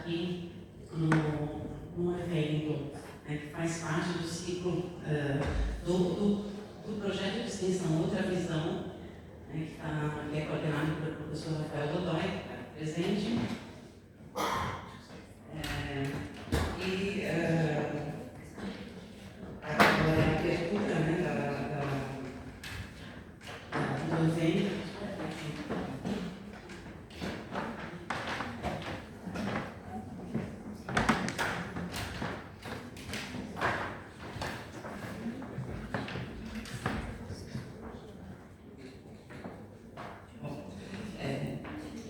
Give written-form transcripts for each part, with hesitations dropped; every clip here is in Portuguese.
aqui num evento, né, que faz parte do ciclo do projeto de extensão Outra Visão, né, que é coordenado pelo professor Rafael Godoy, que está presente. Agora a abertura, né, do evento.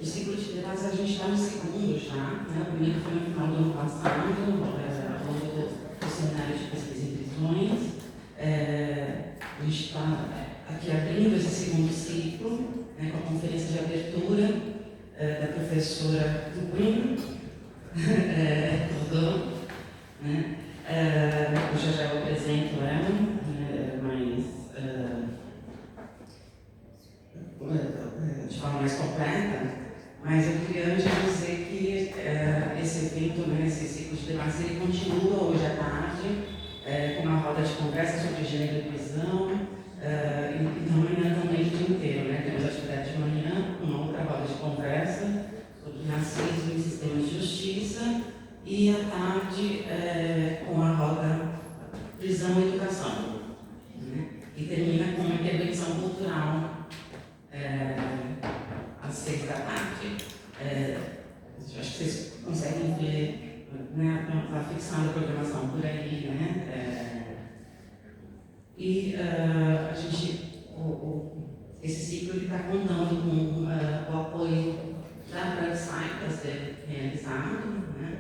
O ciclo de debates a gente está no segundo já, né? O primeiro foi no final do ano passado, ao longo do seminário de pesquisa em prisões. A gente está aqui abrindo esse segundo ciclo, né, com a conferência de abertura da professora Tupin, Rodô, né? Eu já apresento ela, de forma mais completa. Mas eu queria antes dizer que esse evento, né, esse ciclo de debates, ele continua hoje à tarde, com uma roda de conversa sobre gênero e prisão, e amanhã também o dia inteiro, né? Temos atividade de manhã, uma outra roda de conversa sobre racismo e sistemas de justiça, e à tarde com a roda prisão e educação, né? E termina com uma intervenção cultural às 6 da tarde. Acho que vocês conseguem ver, né, está fixando a programação por aí, né? A gente, esse ciclo está contando com o apoio da Brandsight para ser realizado, né?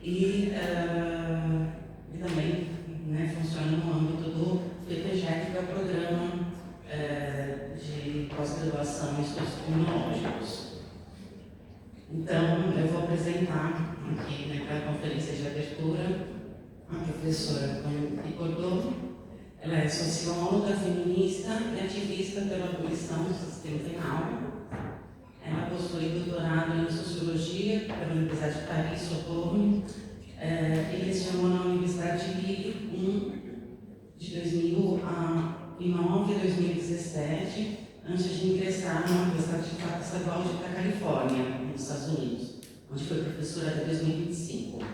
E também, né, funciona no âmbito do PPGEC, que é o Programa de Pós-Graduação em Estudos Criminológicos. Então, eu vou apresentar aqui, né, para a conferência de abertura a professora Tônia Cordô. Ela é socióloga, feminista e ativista pela abolição do sistema penal. Ela possui doutorado em Sociologia pela Universidade de Paris, Sorbonne, e lecionou na Universidade de Lille de 2009 a 2017, antes de ingressar na Universidade Estadual da Califórnia, nos Estados Unidos, onde foi professora até 2025.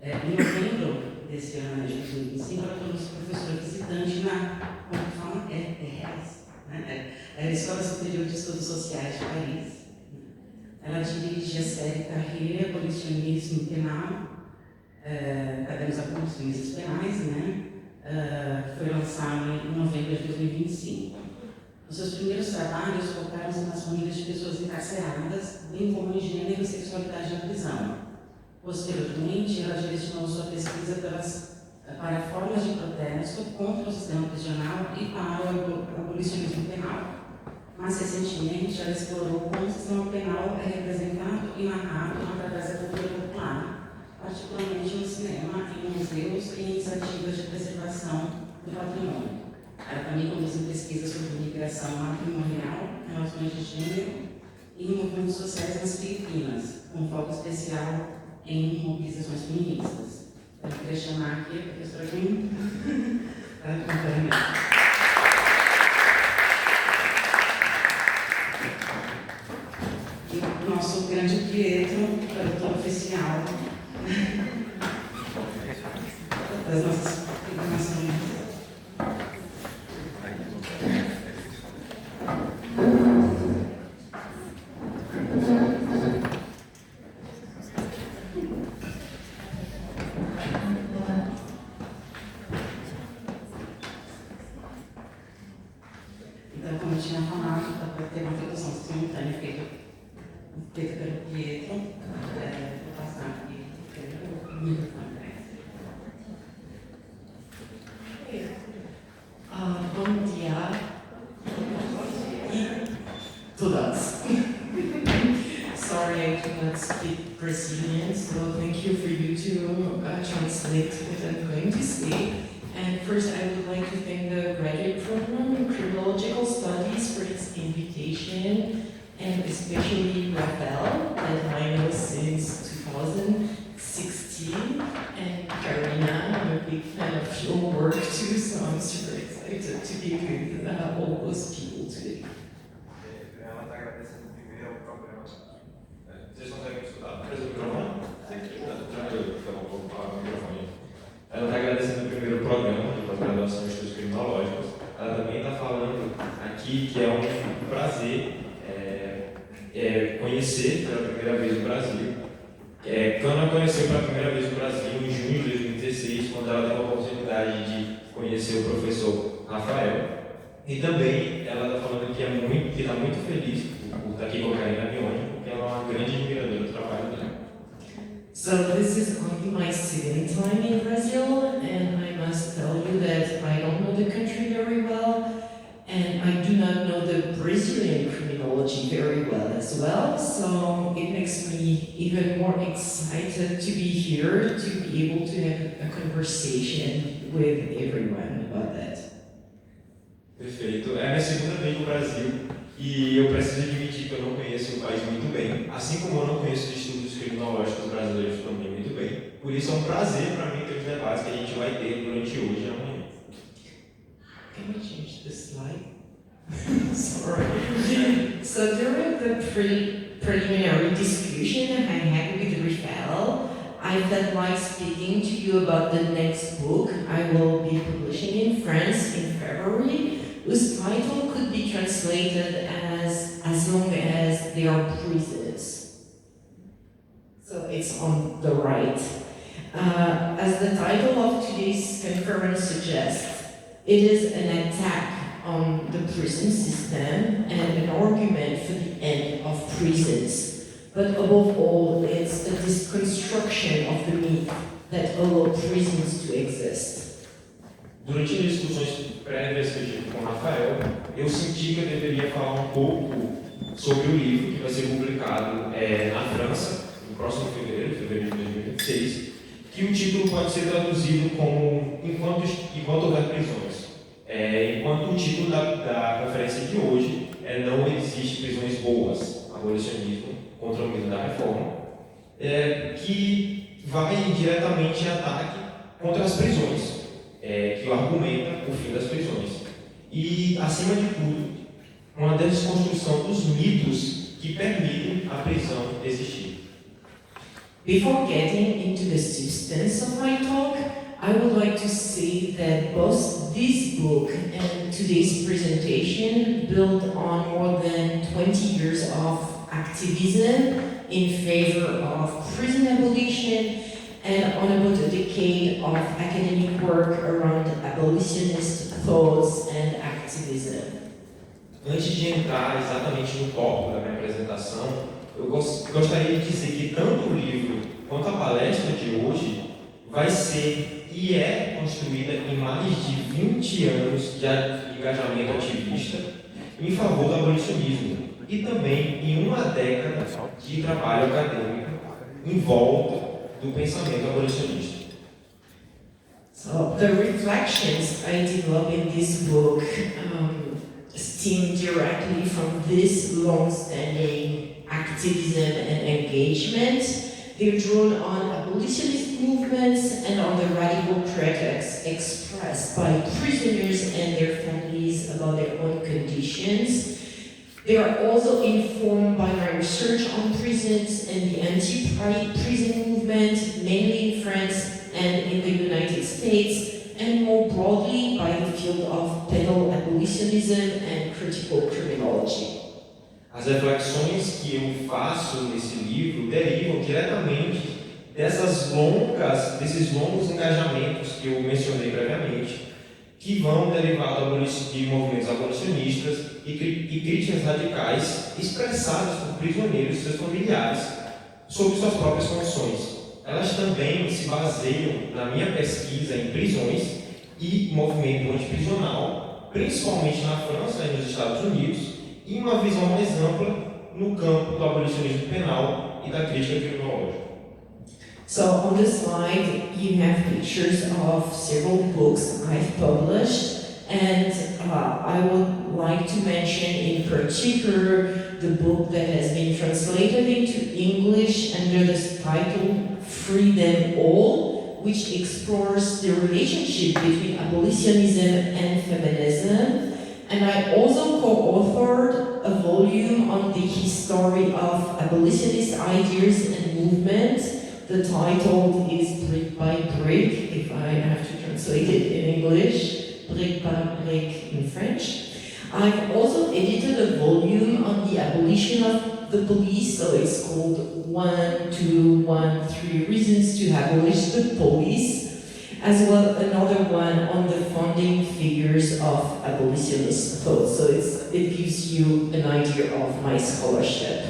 Em novembro desse ano de 2025, ela tornou-se professora visitante na, como fala, Escola Superior de Estudos Sociais de Paris. Ela dirige a série Carreira, Abolicionismo Penal, Cadernos Abolicionistas Penais, né? Foi lançado em novembro de 2025. Os seus primeiros trabalhos focaram-se nas famílias de pessoas encarceradas, bem como em gênero e sexualidade na prisão. Posteriormente, ela direcionou sua pesquisa para formas de protesto contra o sistema prisional e para o abolicionismo penal. Mais recentemente, ela explorou como o sistema penal é representado e narrado através da cultura popular, particularmente no cinema, em museus e em iniciativas de preservação do patrimônio. Ela também conduz pesquisas sobre migração matrimonial, relações de gênero e movimentos sociais nas Filipinas, com foco especial em mobilizações feministas. Eu queria chamar aqui a professora Green para acompanhar. E o nosso grande Pietro, tradutor oficial das nossas programações. Então, como eu tinha falado, para ter uma tradução simultânea feita pelo Pietro, vou passar aqui pelo microfone. Bom dia e todas. Sorry, I cannot speak Brazilian, so thank you for you to translate what I'm going to say. And first, I would like to thank the graduate program in Criminological Studies for its invitation, and especially Rafael, that I know since 2000. super excited to be with all those people today. Ela está agradecendo primeiro ao programa. Vocês conseguem escutar? Presa o microfone? Tranquilo, então vou falar no microfone. Ela está agradecendo primeiro o programa de pós-graduação em estudos criminológicos. Ela também está falando aqui que é um prazer conhecer pela primeira vez o Brasil. Quando ela conheceu pela primeira vez o Brasil, em junho de 2016, quando ela teve a oportunidade de conhecer o professor Rafael. E também ela está falando que está muito feliz por estar aqui com a Karina Bione, porque ela é uma grande admiradora do trabalho dela. So this is only my second time in Brazil, and I must tell you that I don't know the country very well, and I do not know the Brazilian criminology very well as well, so it makes me even more excited to be here, to be able to have a conversation with everyone about that. Perfeito. É a minha segunda vez no Brasil e eu preciso admitir que eu não conheço o país muito bem, assim como eu não conheço os estudos criminológicos brasileiros também muito bem. Por isso é um prazer para mim ter os debates que a gente vai ter durante hoje e amanhã. Can we change the slide? Sorry. So during the preliminary discussion I had with Rafael, I felt like speaking to you about the next book I will be publishing in France in February, whose title could be translated as long as there are prisons. So it's on the right. As the title of today's conference suggests, it is an attack on the prison system and an argument for the end of prisons. But above all, it's a deconstruction of the myth that allow prisons to exist. Durante as discussões prévias que eu tive com o Rafael, eu senti que eu deveria falar um pouco sobre o livro que vai ser publicado na França, no próximo fevereiro de 2026, que o título pode ser traduzido como Enquanto houver prisões. Enquanto o título da conferência de hoje Não existe prisões boas, abolicionismo contra o mito da reforma, que vai diretamente em ataque contra as prisões, que argumenta o fim das prisões. E, acima de tudo, uma desconstrução dos mitos que permitem a prisão existir. Before getting into the substance of my talk, I would like to say that both this book and today's presentation build on more than 20 years of activism in favor of prison abolition and on about a decade of academic work around abolitionist thoughts and activism. Antes de entrar exatamente no tópico da minha apresentação, eu gostaria de dizer que tanto o livro quanto a palestra de hoje vai ser e é construída em mais de 20 anos de engajamento ativista em favor do abolicionismo e também em uma década de trabalho acadêmico em volta do pensamento abolicionista. So the reflections I develop in this book stem directly from this long-standing activism and engagement. They're drawn on abolitionist movements and on the radical critiques expressed by prisoners and their families about their own conditions. They are also informed by my research on prisons and the anti-prison movement, mainly in France and in the United States, and more broadly by the field of penal abolitionism and critical criminology. As reflexões que eu faço nesse livro derivam diretamente desses longos engajamentos que eu mencionei previamente, que vão derivar de movimentos abolicionistas e críticas radicais expressadas por prisioneiros e seus familiares sobre suas próprias condições. Elas também se baseiam na minha pesquisa em prisões e movimento antiprisional, principalmente na França e nos Estados Unidos, e uma visão mais ampla no campo do abolicionismo penal e da crítica criminológica. So on the slide you have pictures of several books I've published, and I would like to mention in particular the book that has been translated into English under the title Free Them All, which explores the relationship between abolitionism and feminism. And I also co-authored a volume on the history of abolitionist ideas and movements. The title is Brick by Brick, if I have to translate it in English, Brick by Brick in French. I've also edited a volume on the abolition of the police, so it's called 1, 2, 1, 3 Reasons to Abolish the Police, as well another one on the founding figures of abolitionist thought. So it gives you an idea of my scholarship.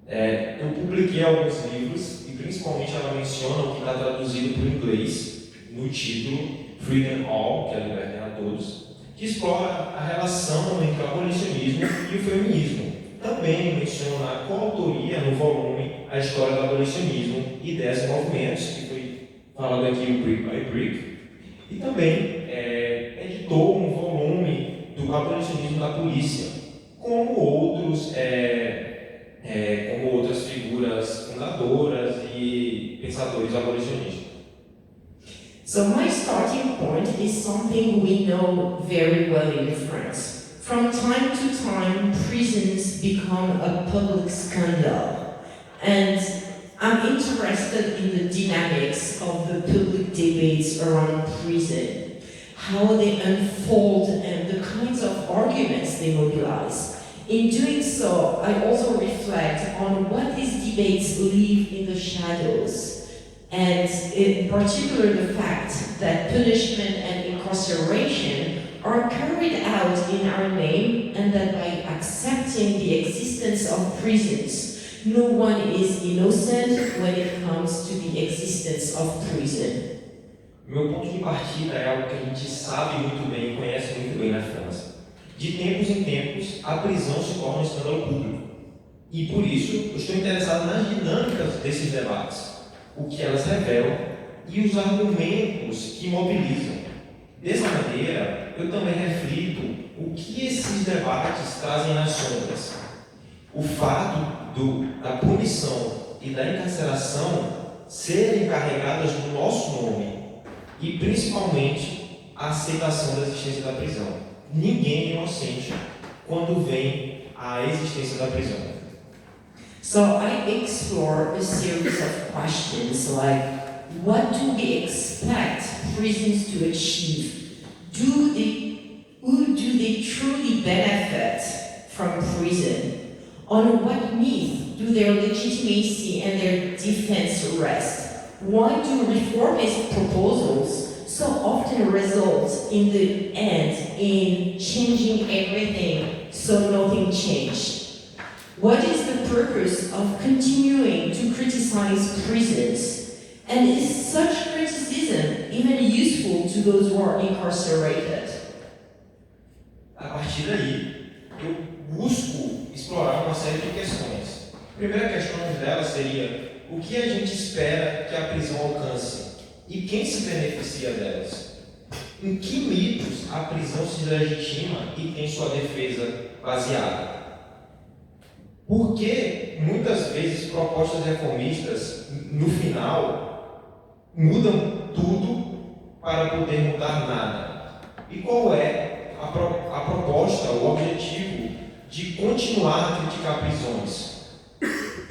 Eu publiquei alguns livros e principalmente ela menciona o que está traduzido para o inglês no título Freedom All, que é Liberdade a Todos, que explora a relação entre o abolicionismo e o feminismo. Também menciona a coautoria no volume A História do Abolicionismo e 10 Movimentos, que foi falado aqui o Brick by Brick, e também editou um volume do abolicionismo da polícia, como outras figuras fundadoras e pensadores abolicionistas. So my starting point is something we know very well in France. From time to time, prisons become a public scandal. And I'm interested in the dynamics of the public debates around prison, how they unfold and the kinds of arguments they mobilize. In doing so, I also reflect on what these debates leave in the shadows. And in particular the fact that punishment and incarceration are carried out in our name, and that by accepting the existence of prisons, no one is innocent when it comes to the existence of prison. Meu ponto de partida é algo que a gente sabe muito bem e conhece muito bem na França. De tempos em tempos, a prisão se torna um escândalo público. E por isso, eu estou interessado nas dinâmicas desses debates, o que elas revelam e os argumentos que mobilizam. Dessa maneira, eu também reflito o que esses debates trazem nas sombras. O fato da punição e da encarceração serem carregadas no nosso nome e, principalmente, a aceitação da existência da prisão. Ninguém é inocente quando vem a existência da prisão. So I explore a series of questions like, what do we expect prisons to achieve? Who do they truly benefit from prison? On what myth do their legitimacy and their defense rest? Why do reformist proposals so often result in the end in changing everything so nothing changed? What is the purpose of continuing to criticize prisons? And is such criticism even useful to those who are incarcerated? A partir daí, eu busco explorar uma série de questões. A primeira questão dela seria: o que a gente espera que a prisão alcance? E quem se beneficia delas? Em que mitos a prisão se legitima e tem sua defesa baseada? Por que muitas vezes propostas reformistas, no final, mudam tudo para poder mudar nada? E qual é a proposta, o objetivo de continuar a criticar prisões?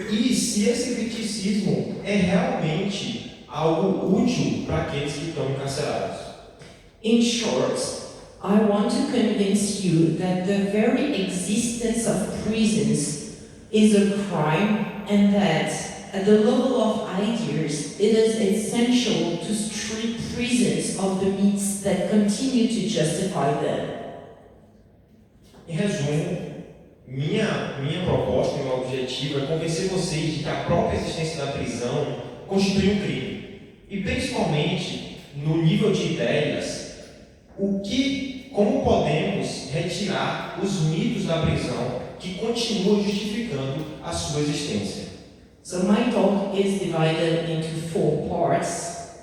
E se esse criticismo é realmente algo útil para aqueles que estão encarcerados? In short, I want to convince you that the very existence of prisons is a crime, and that at the level of ideas it is essential to strip prisons of the myths that continue to justify them. Em resumo, minha proposta, meu objetivo é convencer vocês de que a própria existência da prisão constitui um crime. E principalmente, no nível de ideias, como podemos retirar os mitos da prisão que continuam justificando a sua existência. So my talk is divided into 4 parts.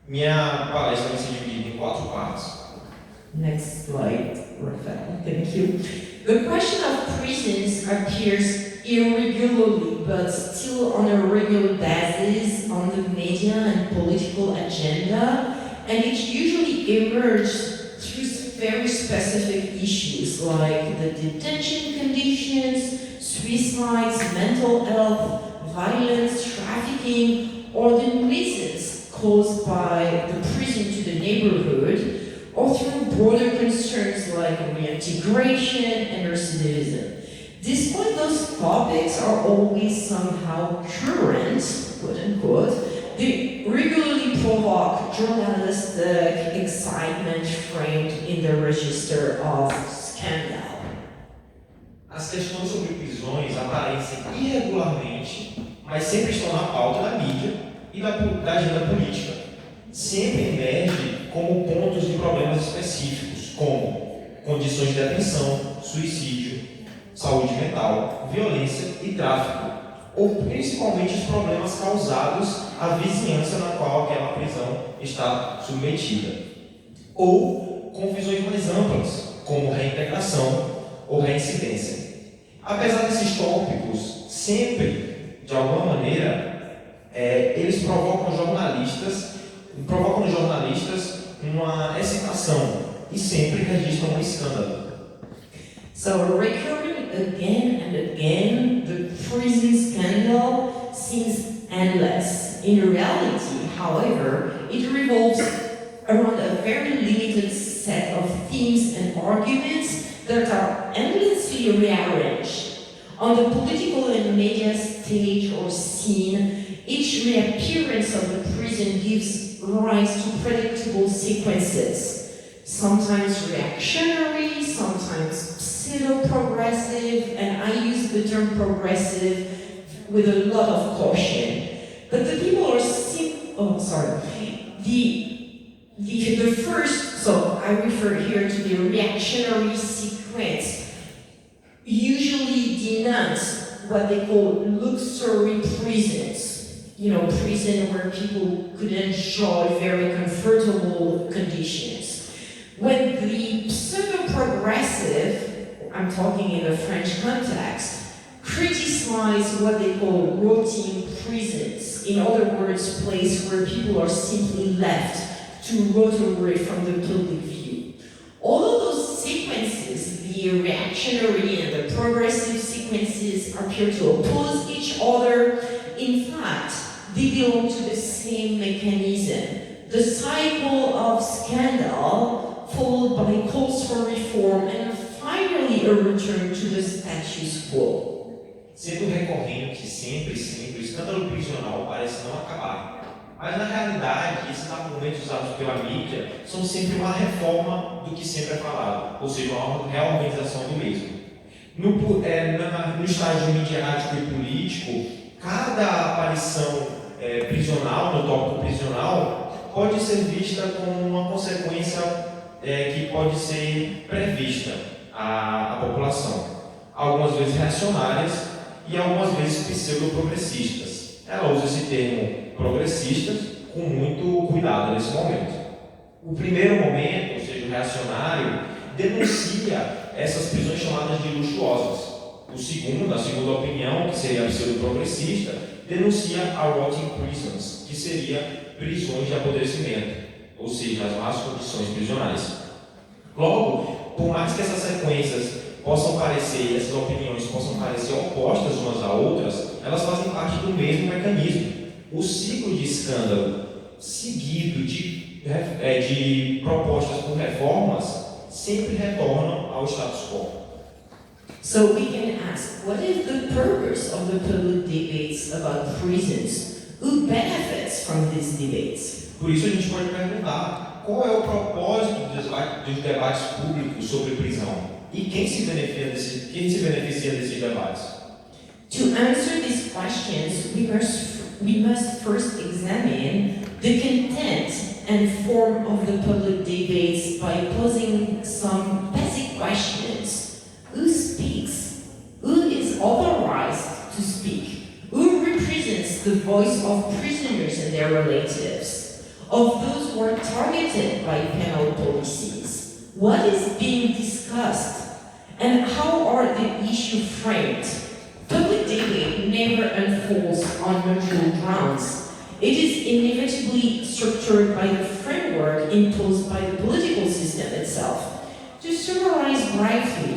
Minha palestra vai ser dividida em 4 partes. Next slide, Rafael. Thank you. The question of prisons appears irregularly but still on a regular basis on the media and political agenda, and it usually emerges through very specific issues like the detention conditions, suicides, mental health, violence, trafficking, or the nuisance caused by the prison to the neighborhood, or through broader concerns like reintegration and recidivism. Despite those topics are always somehow current, quote unquote, they regularly provoke journalistic excitement framed in the register of scandal. As questões sobre prisões aparecem irregularmente, mas sempre estão na pauta da mídia e da agenda política. Sempre emerge como pontos de problemas específicos, como condições de detenção, suicídio, saúde mental, violência e tráfico, ou principalmente os problemas causados à vizinhança na qual aquela prisão está submetida, ou com visões mais amplas, como reintegração ou reincidência. Apesar desses tópicos, sempre, de alguma maneira, eles provocam nos jornalistas uma excitação e sempre registram um escândalo. So recurring again and again, the prison scandal seems endless. In reality, however, it revolves around a very limited set of themes and arguments that are endlessly rearranged. On the political and media stage or scene, each reappearance of the prison gives rise to predictable sequences, sometimes reactionary, sometimes pseudo-progressive, and I use the term progressive with a lot of caution. But the people are the first, so I refer here to the reactionary sequence, usually denounce what they call luxury prisons. You know, prison where people could enjoy very comfortable conditions. When the pseudo-progressive, I'm talking in a French context, criticize what they call rotting prisons. In other words, places where people are simply left to rot away from the public view. All of those sequences, the reactionary and the progressive sequences, appear to oppose each other. In fact, they belong to the same mechanism. The cycle of scandal, followed by calls for reform, and finally a return to the status quo. Sendo recorrente, sempre, o escândalo prisional parece não acabar. Mas na realidade, esses argumentos usados pela mídia são sempre uma reforma do que sempre é falado, ou seja, uma reorganização do mesmo. No estágio midiático e político, cada aparição prisional, no tópico prisional, pode ser vista como uma consequência que pode ser prevista à população. Algumas vezes reacionárias e algumas vezes pseudo-progressistas. Ela usa esse termo progressistas com muito cuidado nesse momento. O primeiro momento, ou seja, o reacionário, denuncia essas prisões chamadas de luxuosas. A segunda opinião, que seria a pseudo-progressista, denuncia a rotting prisons, que seria prisões de apodrecimento, ou seja, as más condições prisionais. Logo, por mais que essas sequências essas opiniões possam parecer opostas umas a outras, elas fazem parte do mesmo mecanismo. O ciclo de escândalo seguido de propostas por reformas sempre retornam ao status quo. So we can ask, what is the purpose of the public debates about prisons? Who benefits from these debates? Por isso a gente pode perguntar, qual é o propósito dos debates públicos sobre prisão? E quem se beneficia desses debates? To answer these questions, we must first examine the content and form of the public debates by posing some basic questions. Who speaks? Who is authorized to speak? Who represents the voice of prisoners and their relatives? Of those who are targeted by penal policies? What is being discussed? And how are the issues framed? Public debate never unfolds on neutral grounds. It is inevitably structured by the framework imposed by the political system itself. To summarize briefly,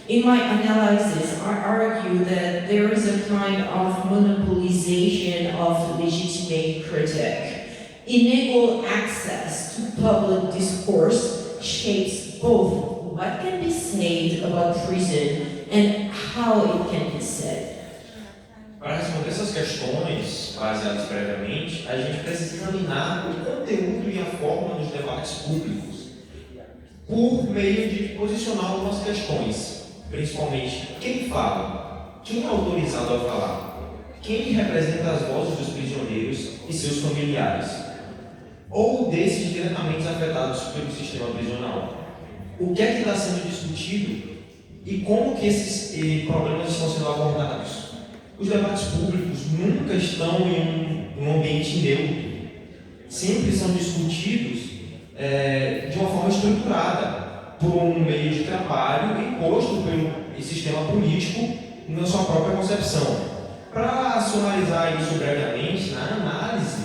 in my analysis, I argue that there is a kind of monopolization of legitimate critique. Unequal access to public discourse shapes both what can be said about prison and how it can be said. Para responder essas questões, baseadas previamente, a gente precisa examinar o conteúdo e a forma dos debates públicos, por meio de posicionar algumas questões, principalmente quem fala, quem é autorizado a falar, quem representa as vozes dos prisioneiros e seus familiares, ou desses diretamente afetados pelo sistema prisional. O que é que está sendo discutido e como que esses problemas estão sendo abordados. Os debates públicos nunca estão em um ambiente neutro, sempre são discutidos de uma forma estruturada, por um meio de trabalho imposto pelo sistema político na sua própria concepção. Para sumarizar isso brevemente, na análise,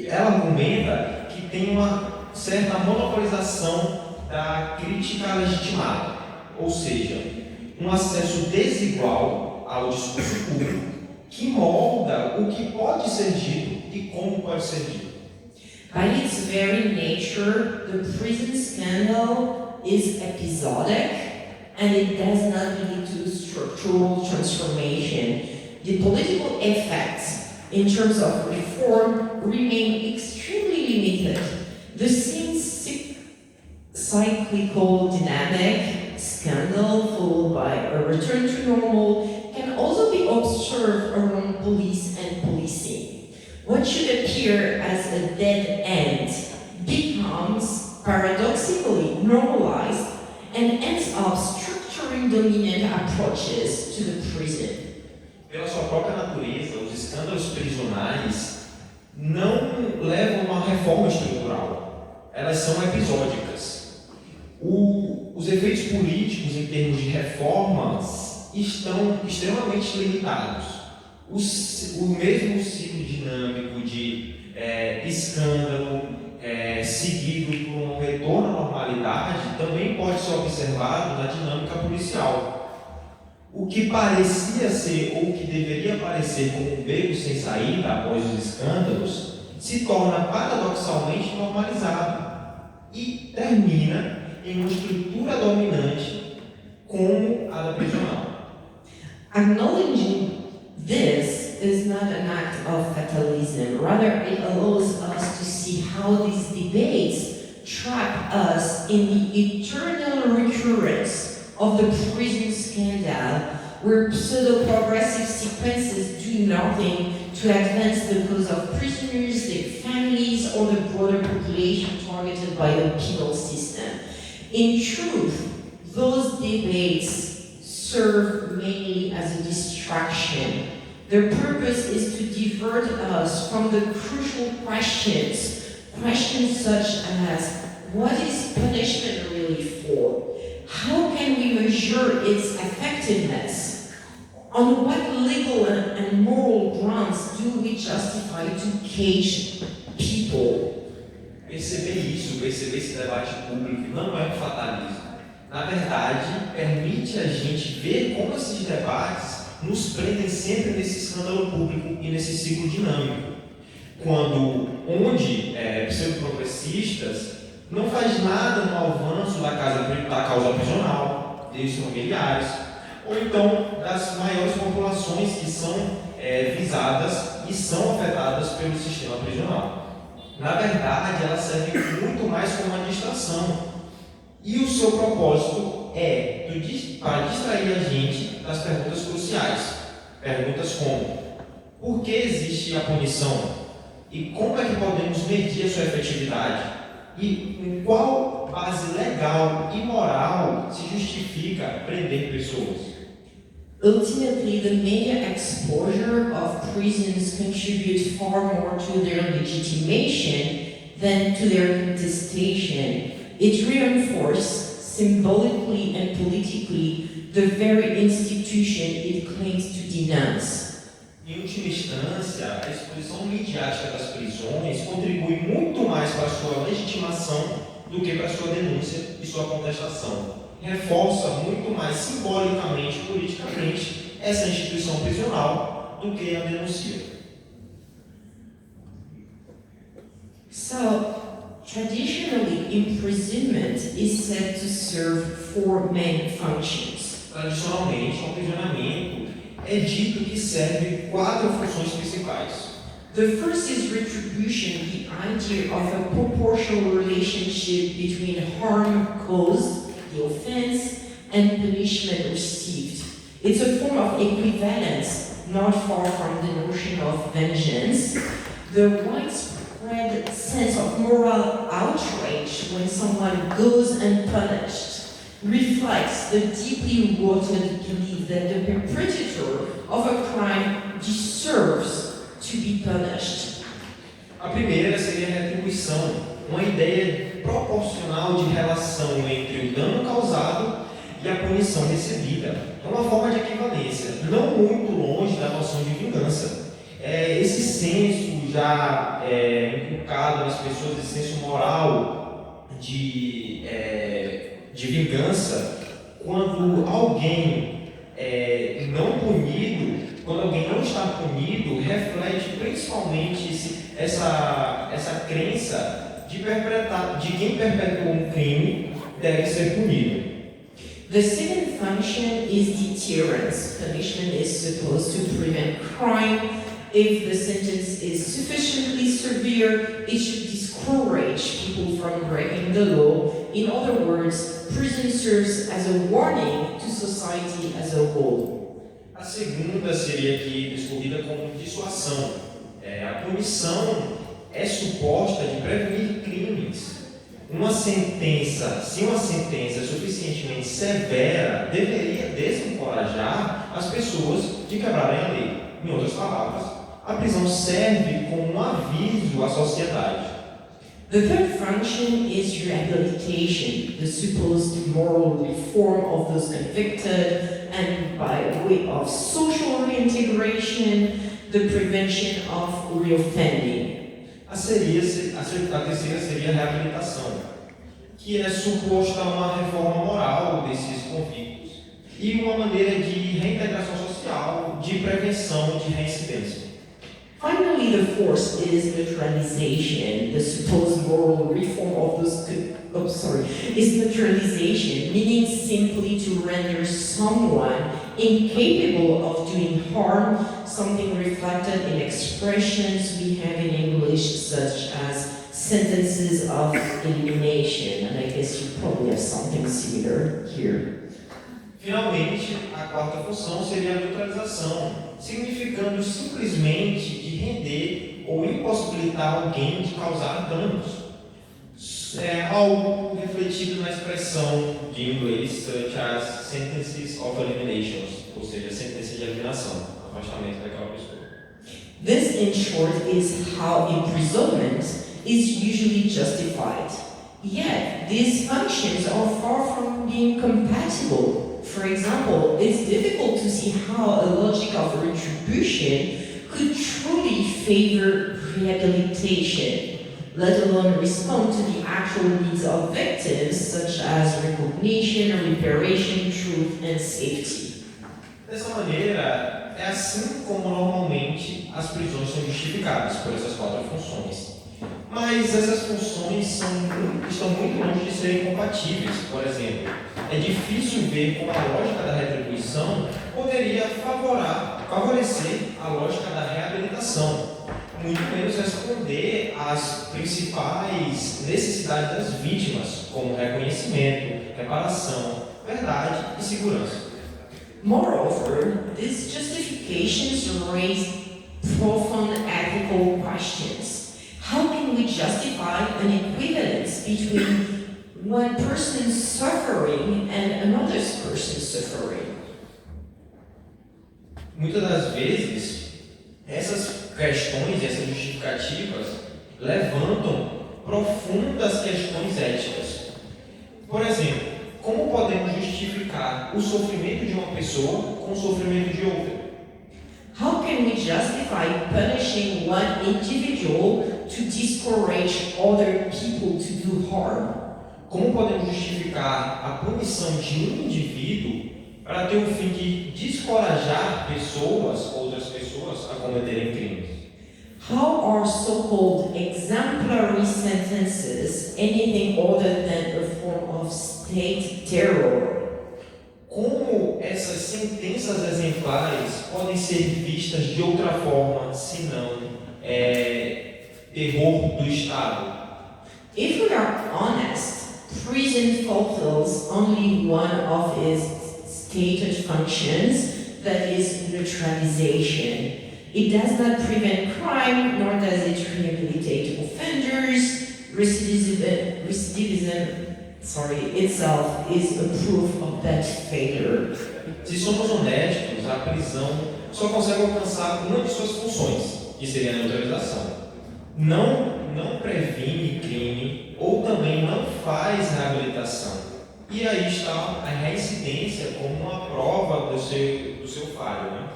ela argumenta que tem uma certa monopolização da crítica legitimada, ou seja, um acesso desigual ao discurso público que molda o que pode ser dito e como pode ser dito. By its very nature, the prison scandal is episodic and it does not lead to structural transformation. The political effects in terms of reform remain extremely limited. The same cyclical dynamic, scandal followed by a return to normal, can also be observed around police and policing. What should appear as a dead end becomes paradoxically normalized and ends up structuring dominant approaches to the prison. Pela sua própria natureza, os escândalos prisionais não levam a uma reforma estrutural. Elas são episódicas. Os efeitos políticos em termos de reformas estão extremamente limitados. O mesmo ciclo dinâmico de escândalo seguido por um retorno à normalidade também pode ser observado na dinâmica policial. O que parecia ser ou que deveria parecer como um beco sem saída após os escândalos se torna paradoxalmente normalizado e termina em uma estrutura dominante como a da prisional. Acknowledging this is not an act of fatalism. Rather, it allows us to see how these debates trap us in the eternal recurrence of the prison scandal, where pseudo-progressive sequences do nothing to advance the cause of prisoners, their families, or the broader population targeted by the penal system. In truth, those debates serve mainly as a distraction. Their purpose is to divert us from the crucial questions such as, what is punishment really for? How can we measure its effectiveness? On what legal and moral grounds do we justify to cage people? Perceber esse debate público não é um fatalismo. Na verdade, permite a gente ver como esses debates nos prendem sempre nesse escândalo público e nesse ciclo dinâmico. Onde pseudo-progressistas não faz nada no avanço da causa prisional, dos familiares, ou então das maiores populações que são visadas e são afetadas pelo sistema prisional. Na verdade, ela serve muito mais como uma distração. E o seu propósito é para distrair a gente das perguntas cruciais. Perguntas como: por que existe a punição? E como é que podemos medir a sua efetividade? E em qual base legal e moral se justifica prender pessoas? Ultimately, the media exposure of prisons contributes far more to their legitimation than to their contestation. It reinforces symbolically and politically, the very institution it claims to denounce. Em última instância, a exposição midiática das prisões contribui muito mais para a sua legitimação do que para a sua denúncia e sua contestação. Reforça muito mais simbolicamente e politicamente essa instituição prisional do que a denuncia. So, traditionally, imprisonment is said to serve four main functions. Tradicionalmente, o aprisionamento é dito que serve 4 funções principais. The first is retribution, the idea of a proportional relationship between harm caused, the offense, and punishment received. It's a form of equivalence, not far from the notion of vengeance. The widespread sense of moral outrage when someone goes unpunished reflects the deeply rooted belief that the perpetrator of a crime deserves to be punished. A primeira seria a retribuição, uma ideia proporcional de relação entre o dano causado e a punição recebida. É uma forma de equivalência, não muito longe da noção de vingança. Esse senso já inculcado nas pessoas, esse senso moral de vingança, quando alguém quando alguém não está punido, reflete principalmente essa crença de quem perpetuou um crime deve ser punido. The second function is deterrence. Punishment is supposed to prevent crime. If the sentence is sufficiently severe, it should discourage people from breaking the law. In other words, prison serves as a warning to society as a whole. A segunda seria aqui discorrida como dissuasão. A punição é suposta de prevenir crimes. Se uma sentença é suficientemente severa, deveria desencorajar as pessoas de quebrarem a lei. Em outras palavras, a prisão serve como um aviso à sociedade. The third function is rehabilitation, the supposed moral reform of those convicted, and by way of social reintegration, the prevention of reoffending. A terceira seria a reabilitação, que é suposta uma reforma moral desses convictos e uma maneira de reintegração social, de prevenção de reincidência. Finally, the fourth is neutralization, the supposed moral reform of those is neutralization, meaning simply to render someone incapable of doing harm, something reflected in expressions we have in English such as sentences of elimination, and I guess you probably have something similar here. Finalmente, a quarta função seria a neutralização, significando simplesmente de render ou impossibilitar alguém de causar danos. Algo refletido na expressão de inglês, such as sentences of elimination, ou seja, sentença de eliminação, afastamento daquela pessoa. This, in short, is how imprisonment is usually justified. Yet, these functions are far from being compatible. For example, it's difficult to see how a logic of retribution could truly favor rehabilitation, let alone respond to the actual needs of victims, such as recognition, reparation, truth, and safety. Dessa maneira, é assim como normalmente as prisões são justificadas por essas 4 funções. Mas essas funções estão muito longe de serem compatíveis. Por exemplo, é difícil ver como a lógica da retribuição poderia favorecer a lógica da reabilitação, muito menos responder às principais necessidades das vítimas, como reconhecimento, reparação, verdade e segurança. Moreover, these justifications raise profound ethical questions. How can we justify an equivalence between one person's suffering and another person's suffering? Muitas das vezes, essas questões, essas justificativas, levantam profundas questões éticas. Por exemplo, como podemos justificar o sofrimento de uma pessoa com o sofrimento de outra? How can we justify punishing one individual to discourage other people to do harm? Como podemos justificar a punição de um indivíduo para ter o fim de descorajar outras pessoas, a cometerem crimes? How are so-called exemplary sentences anything other than a form of state terror? Como essas sentenças exemplares podem ser vistas de outra forma, senão terror do Estado? If we are honest, prison fulfills only one of its stated functions, that is neutralization. It does not prevent crime, nor does it rehabilitate offenders. Recidivism itself is a proof of that failure. Se somos honestos, a prisão só consegue alcançar uma de suas funções, que seria a neutralização. Não previne crime ou também não faz reabilitação. E aí está a reincidência como uma prova do seu falho, né?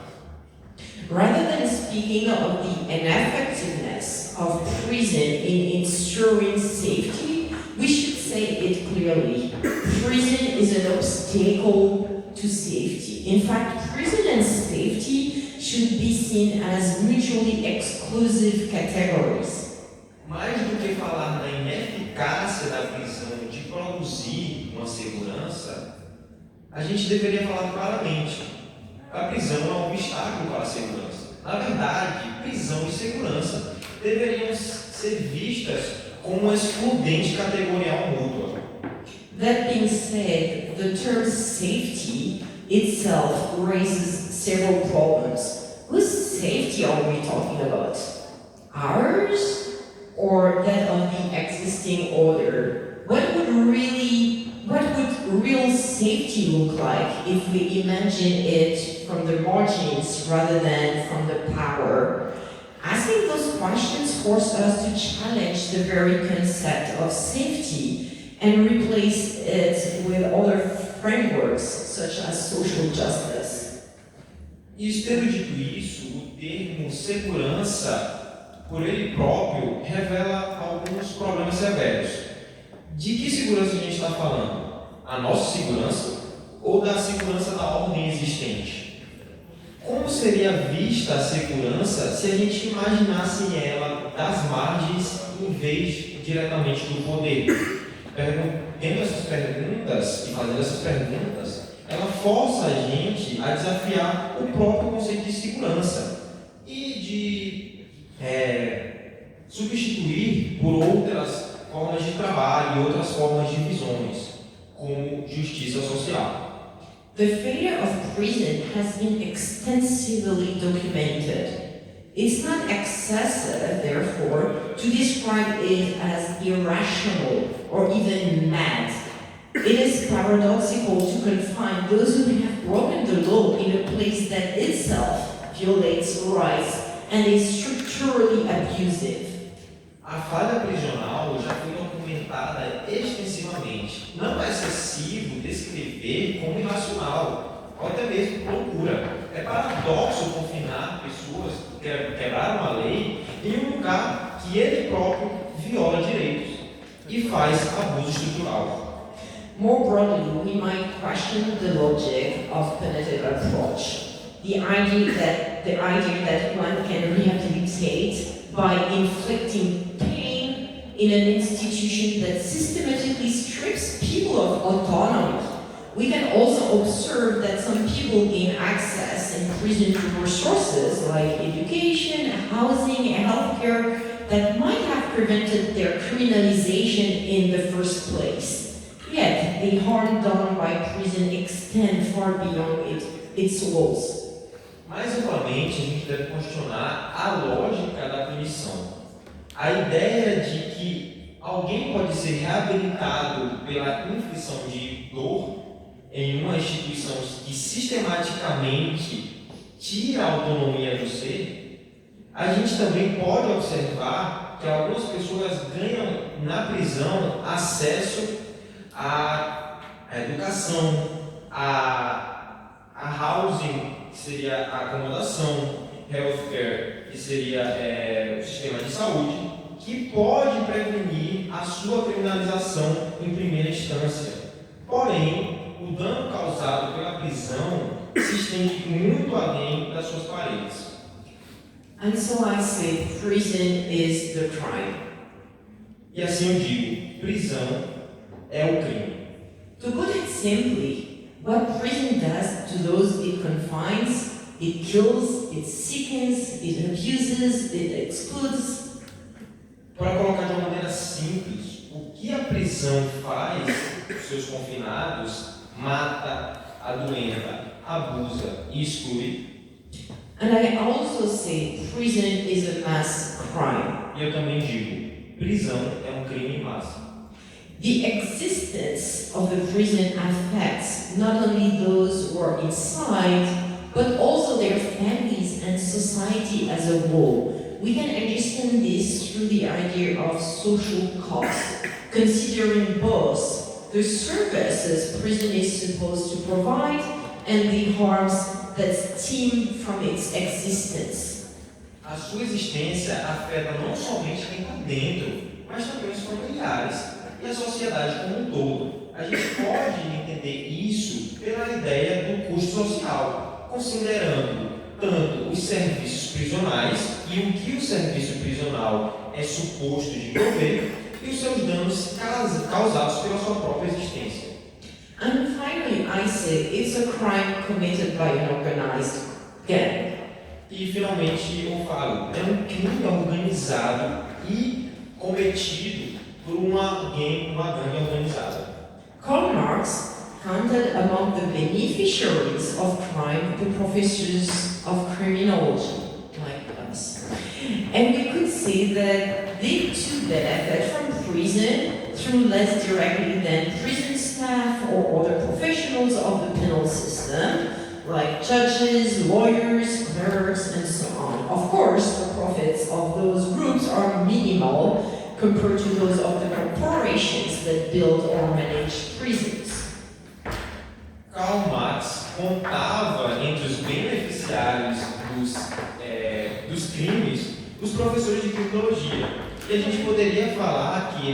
Rather than speaking of the ineffectiveness of prison in ensuring safety, we should say it clearly. Prison is an obstacle to safety. In fact, prison and safety should be seen as mutually exclusive categories. Mais do que falar na ineficácia da prisão de produzir uma segurança, a gente deveria falar claramente: a prisão é um obstáculo para a segurança. Na verdade, prisão e segurança deveriam ser vistas como uma excludente categorial mútua. That being said, the term safety itself raises several problems. Whose safety are we talking about? Ours? Or that of the existing order? What would real safety look like if we imagine it from the margins rather than from the power? Asking those questions force us to challenge the very concept of safety and replace it with other frameworks such as social justice. E tendo dito isso, o termo segurança, por ele próprio, revela alguns problemas severos. De que segurança a gente está falando? A nossa segurança ou da segurança da ordem existente? Como seria vista a segurança se a gente imaginasse ela das margens em vez diretamente do poder? Tendo essas perguntas e fazendo essas perguntas, ela força a gente a desafiar o próprio conceito de segurança e de substituir por outras formas de trabalho e outras formas de visões, como justiça social. The failure of prison has been extensively documented. It's not excessive, therefore, to describe it as irrational or even mad. It is paradoxical to confine those who have broken the law in a place that itself violates rights and is structurally abusive. A falha prisional já foi documentada extensivamente. Não é excessivo descrever como irracional, ou até mesmo loucura. É paradoxo confinar pessoas que quebraram a lei em um lugar que ele próprio viola direitos e faz abuso estrutural. More broadly, we might question the logic of punitive approach. The idea that one can rehabilitate by inflicting pain in an institution that systematically strips people of autonomy. We can also observe that some people gain access in prison to resources like education, housing, and healthcare that might have prevented their criminalization in the first place. Yet, the harm done by prison extend far beyond its walls. Mais amplamente, a gente deve questionar a lógica da punição. A ideia de que alguém pode ser reabilitado pela inflição de dor em uma instituição que sistematicamente tira a autonomia do ser, a gente também pode observar que algumas pessoas ganham na prisão acesso a a educação, a housing, que seria a acomodação, healthcare, que seria o sistema de saúde, que pode prevenir a sua criminalização em primeira instância. Porém, o dano causado pela prisão se estende muito além das suas paredes. And so I say prison is the crime. E assim eu digo, prisão é o crime. To put it simply, what prison does to those it confines, it kills, it sickens, it abuses, it excludes. Para colocar de uma maneira simples, o que a prisão faz com seus confinados, mata, adoenta, abusa e exclui. And I also say prison is a mass crime. E eu também digo, prisão é um crime em massa. The existence of the prison affects not only those who are inside, but also their families and society as a whole. We can understand this through the idea of social cost, considering both the services prison is supposed to provide and the harms that stem from its existence. A sua existência afeta não somente quem está dentro, mas também os familiares e a sociedade como um todo. A gente pode entender isso pela ideia do custo social, considerando tanto os serviços prisionais e o que o serviço prisional é suposto de prover e os seus danos causados pela sua própria existência. And finally, I say it's a crime committed by an organized gang. E finalmente eu falo, é um crime organizado e cometido por uma gangue organizada. Karl Marx counted among the beneficiaries of crime the professors of criminology, like us. And we could say that they too benefit from prison through less directly than prison staff or other professionals of the penal system, like judges, lawyers, clerks, and so on. Of course, the profits of those groups are minimal compared to those of the corporations that build or manage prisons. Karl Marx contava entre os beneficiários dos crimes os professores de criminologia. E a gente poderia falar que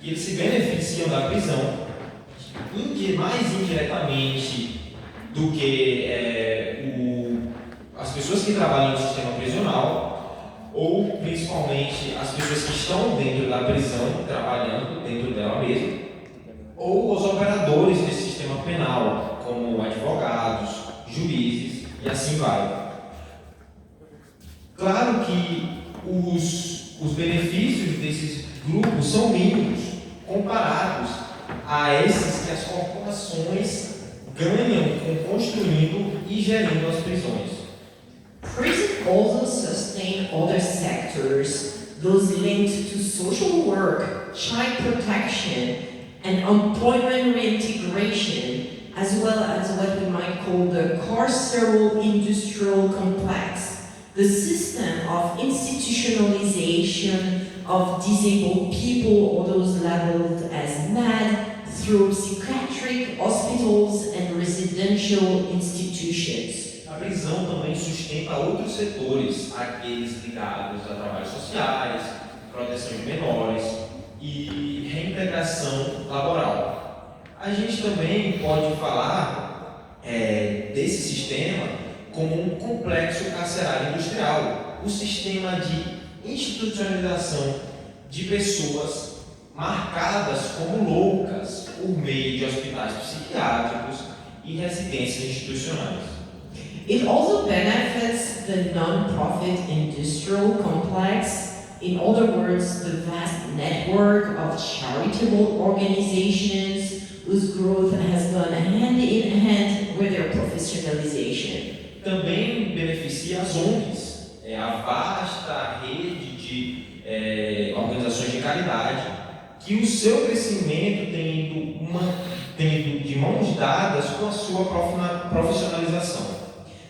eles se beneficiam da prisão mais indiretamente do que as pessoas que trabalham no sistema prisional, ou principalmente as pessoas que estão dentro da prisão, trabalhando dentro dela mesma, ou os operadores desse sistema penal, como advogados, juízes e assim vai. Claro que os benefícios desses grupos são mínimos comparados a esses que as corporações ganham construindo e gerindo as prisões. Prison also sustain other sectors, those linked to social work, child protection, and employment reintegration, as well as what we might call the carceral industrial complex, the system of institutionalization of disabled people or those labeled as mad through psychiatric hospitals and residential institutions. A prisão também sustenta outros setores, aqueles ligados a trabalhos sociais, proteção de menores e reintegração laboral. A gente também pode falar desse sistema como um complexo carcerário industrial, o sistema de institucionalização de pessoas marcadas como loucas por meio de hospitais psiquiátricos e residências institucionais. It also benefits the non-profit industrial complex, in other words, the vast network of charitable organizations whose growth has gone hand in hand with their professionalization. Também beneficia as ONGs, a vasta rede de organizações de caridade, que o seu crescimento tem ido de mãos dadas com a sua profissionalização.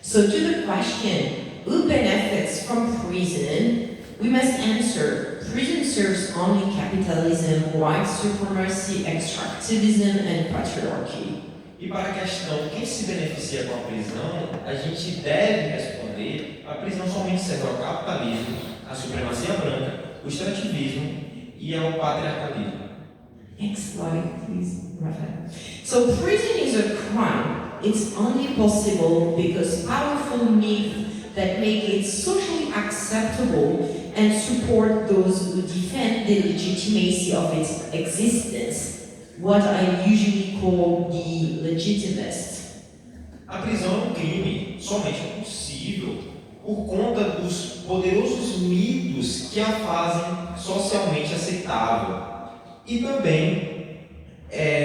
So to the question, who benefits from prison? we must answer, prison serves only capitalism, white supremacy, extractivism, and patriarchy. E para a questão quem se beneficia com a prisão, a gente deve responder: a prisão somente serve ao capitalismo, à supremacia branca, o extrativismo e ao patriarcalismo. Next slide, please, Rafael. So prison is a crime. It's only possible because powerful myths that make it socially acceptable and support those who defend the legitimacy of its existence, what I usually call the legitimists. A prisão é um crime somente possível por conta dos poderosos mitos que a fazem socialmente aceitável e também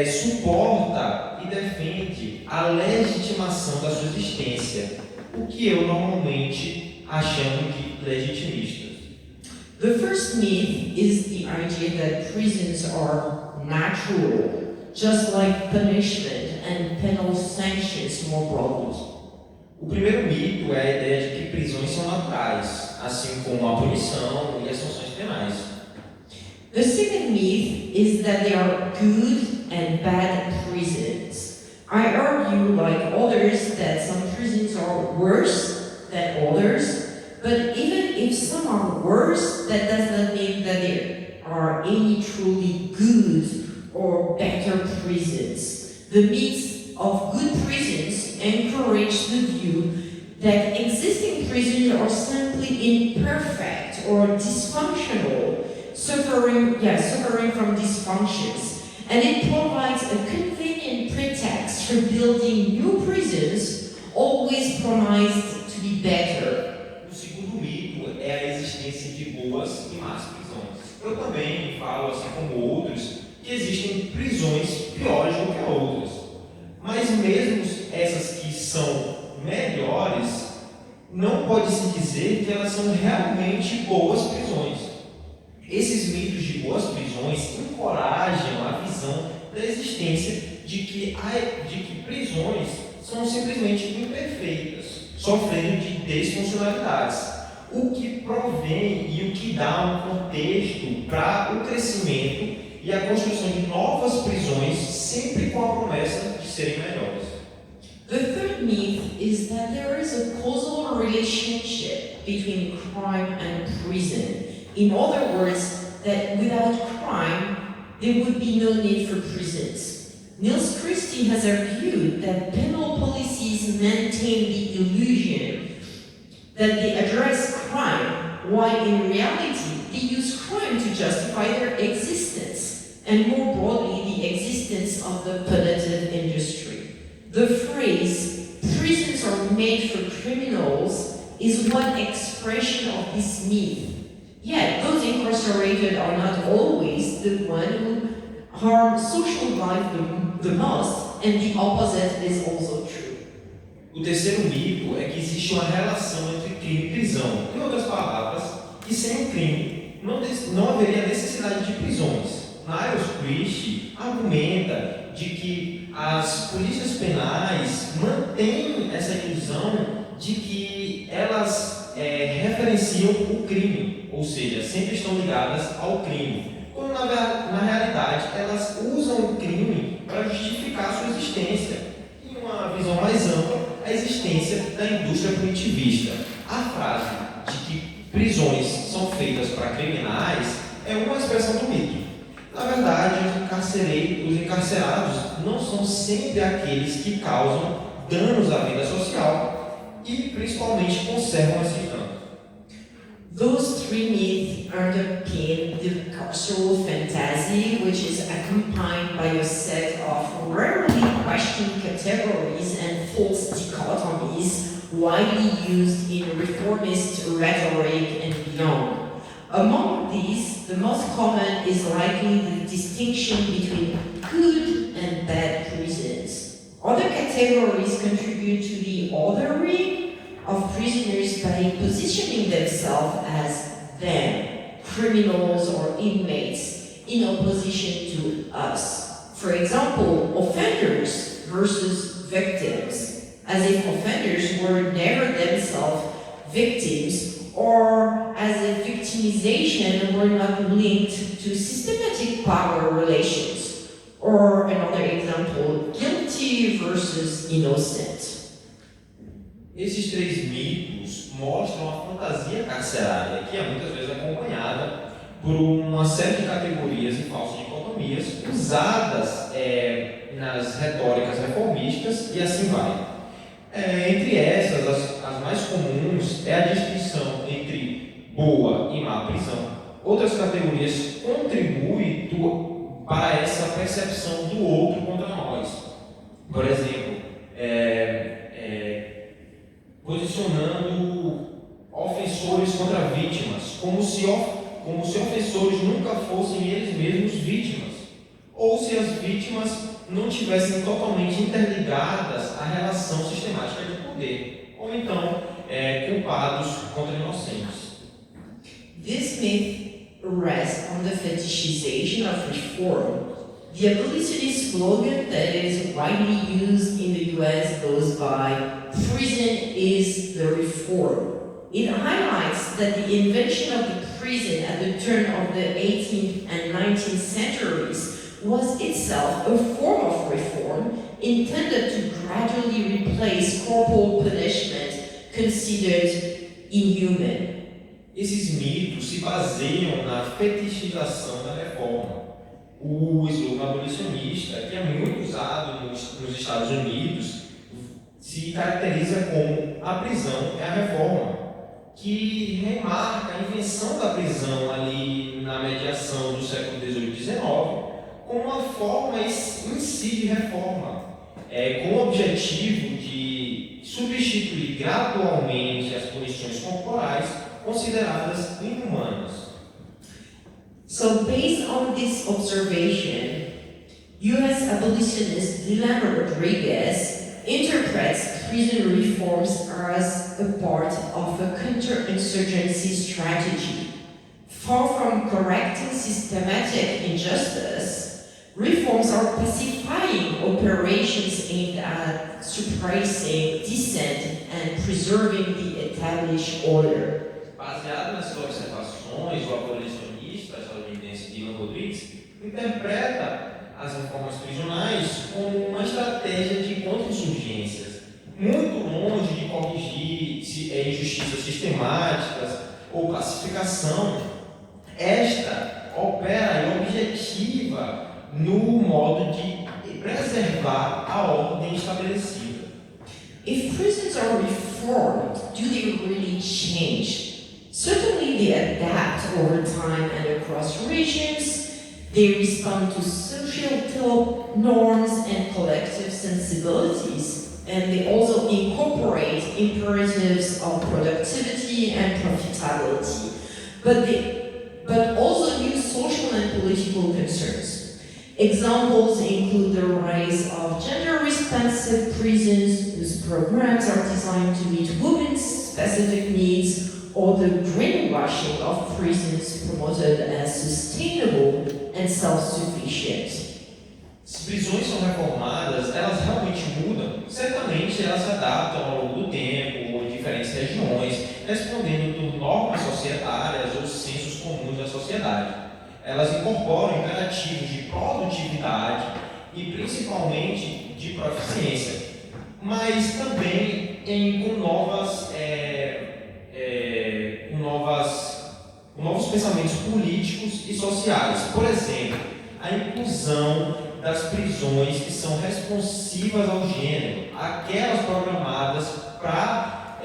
suporta e defende a legitimação da sua existência, o que eu normalmente chamo de legitimistas. The first myth is the idea that prisons are natural, just like punishment and penal sanctions more broadly. O primeiro mito é a ideia de que prisões são naturais, assim como a punição e as sanções penais. The second myth is that there are good and bad prisons. I argue, like others, that some prisons are worse than others, but even if some are worse, that does not mean that there are any truly good or better prisons. The myths of good prisons encourage the view that existing prisons are simply imperfect or dysfunctional, suffering from dysfunctions, and it provides a convenient pretext for building new prisons, always promised to be better. O segundo mito é a existência de boas e más prisões. Eu também falo, assim como outros, que existem prisões piores do que outras. Mas mesmo essas que são melhores, não pode-se dizer que elas são realmente boas prisões. Esses mitos de boas prisões encorajam a visão da existência de que prisões são simplesmente imperfeitas, sofrendo de desfuncionalidades, o que provém e o que dá um contexto para o crescimento e a construção de novas prisões, sempre com a promessa de serem melhores. The third myth is that there is a causal relationship between crime and prison. In other words, that without crime, there would be no need for prisons. Niels Christie has argued that penal policies maintain the illusion that they address crime, while in reality, they use crime to justify their existence, and more broadly, the existence of the punitive industry. The phrase, prisons are made for criminals, is one expression of this myth. Yet, those incarcerated are not always the ones who harm social life the most, and the opposite is also true. O terceiro mito é que existe uma relação entre crime e prisão. Em outras palavras, que sem o crime não haveria necessidade de prisões. Niles Christie argumenta de que as polícias penais mantêm essa ilusão de que elas referenciam o crime, ou seja, sempre estão ligadas ao crime, quando na realidade elas usam o crime para justificar a sua existência. Em uma visão mais ampla, a existência da indústria punitivista. A frase de que prisões são feitas para criminais é uma expressão do mito. Na verdade, os encarcerados não são sempre aqueles que causam danos à vida social e, principalmente, conservam esse danos. Those three myths underpin the carceral fantasy, which is accompanied by a set of rarely questioned categories and false dichotomies widely used in reformist rhetoric and beyond. Among these, the most common is likely the distinction between good and bad prisons. Other categories contribute to the othering of prisoners by positioning themselves as them, criminals or inmates, in opposition to us. For example, offenders versus victims, as if offenders were never themselves victims, or as if victimization were not linked to systematic power relations. Or another example, guilty versus innocent. Esses três mitos mostram a fantasia carcerária, que é muitas vezes acompanhada por uma série de categorias e falsas dicotomias usadas nas retóricas reformistas e assim vai. Entre essas, as mais comuns é a distinção entre boa e má prisão. Outras categorias contribuem para essa percepção do outro contra nós. Por exemplo, posicionando ofensores contra vítimas, como se ofensores nunca fossem eles mesmos vítimas, ou se as vítimas não tivessem totalmente interligadas à relação sistemática de poder, ou então culpados contra inocentes. This myth rests on the fetishization of reform. The abolitionist slogan that is widely used in the US goes by, "Prison is the reform." It highlights that the invention of the prison at the turn of the 18th and 19th centuries was itself a form of reform intended to gradually replace corporal punishment considered inhuman. Esses mitos se baseiam na fetichização da reforma. O slogan abolicionista, que é muito usado nos Estados Unidos, se caracteriza como a prisão é a reforma, que remarca a invenção da prisão ali na mediação do século XVIII e XIX como uma forma em si de reforma, com o objetivo de substituir gradualmente as punições corporais consideradas inumanas. So based on this observation, US abolitionist Dilema Rodriguez interprets prison reforms as a part of a counterinsurgency strategy. Far from correcting systematic injustice, reforms are pacifying operations aimed at suppressing dissent and preserving the established order. Baseado nessas observações, o abolicionista estadunidense Dilema Rodrigues interpreta as reformas prisionais como uma estratégia de contra-insurgências, muito longe de corrigir injustiças sistemáticas ou classificação. Esta opera e objetiva no modo de preservar a ordem estabelecida. If prisons are reformed, do they really change? Certainly they adapt over time and across regions. They respond to societal norms and collective sensibilities, and they also incorporate imperatives of productivity and profitability. But also new social and political concerns. Examples include the rise of gender-responsive prisons whose programs are designed to meet women's specific needs, or the greenwashing of prisons promoted as sustainable and self-sufficient. Se prisões são reformadas, elas realmente mudam. Certamente elas se adaptam ao longo do tempo, em diferentes regiões, respondendo por normas societárias ou sensos comuns da sociedade. Elas incorporam imperativos de produtividade e principalmente de proficiência, mas também com novos pensamentos políticos e sociais. Por exemplo, a inclusão das prisões que são responsivas ao gênero, aquelas programadas para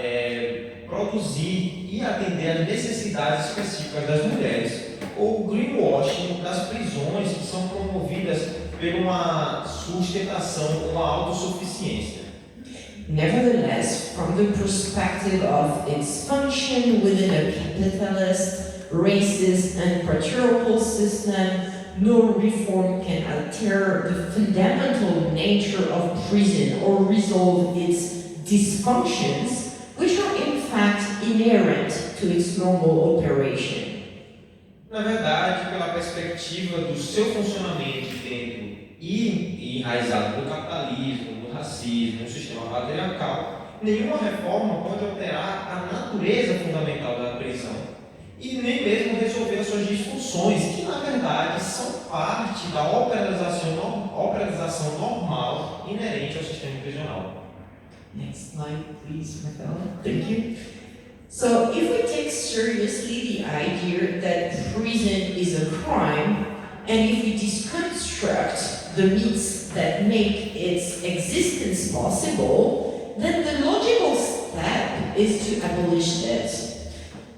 produzir e atender às necessidades específicas das mulheres, ou o greenwashing das prisões que são promovidas por uma sustentação, uma autossuficiência. Nevertheless, from the perspective of its function within a capitalist, racist, and patriarchal system, no reform can alter the fundamental nature of prison or resolve its dysfunctions, which are in fact inherent to its normal operation. Na verdade, pela perspectiva do seu funcionamento dentro e enraizado no capitalismo, no racismo, no sistema patriarcal, nenhuma reforma pode alterar a natureza fundamental da prisão. e nem mesmo resolver as suas disfunções, que na verdade são parte da operalização normal inerente ao sistema prisional. Next slide, please, Rafael. Thank you. So, if we take seriously the idea that prison is a crime, and if we deconstruct the myths that make its existence possible, then the logical step is to abolish it.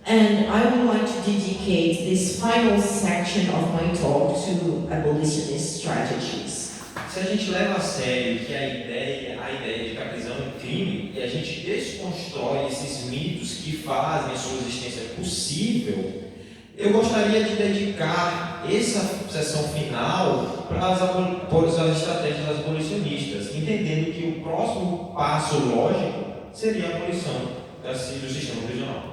And I would like to dedicate this final section of my talk to abolitionist strategies. Se a gente leva a sério que a ideia de que a prisão é um crime, e a gente desconstrói esses mitos que fazem a sua existência possível, eu gostaria de dedicar essa sessão final para as estratégias abolicionistas, entendendo que o próximo passo lógico seria a abolição do sistema prisional.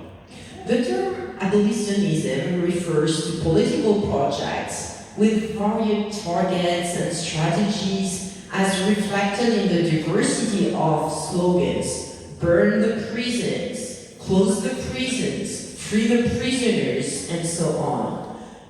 The term abolitionism refers to political projects with varied targets and strategies as reflected in the diversity of slogans: burn the prisons, close the prisons, free the prisoners, and so on.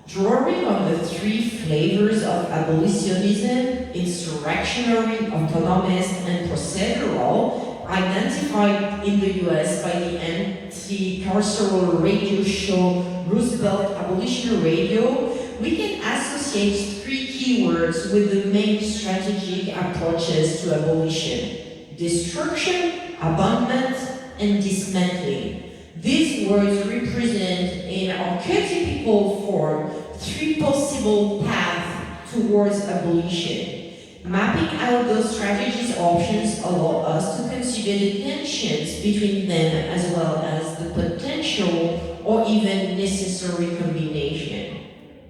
Drawing on the three flavors of abolitionism, insurrectionary, autonomous, and procedural, identified in the US by the anti-carceral radio show Roosevelt Abolition Radio, we can associate three keywords with the main strategic approaches to abolition: destruction, abandonment, and dismantling. These words represent in archetypical form three possible paths towards abolition. Mapping out those strategies options allow us to consider the tensions between them as well as the potential or even necessary combination.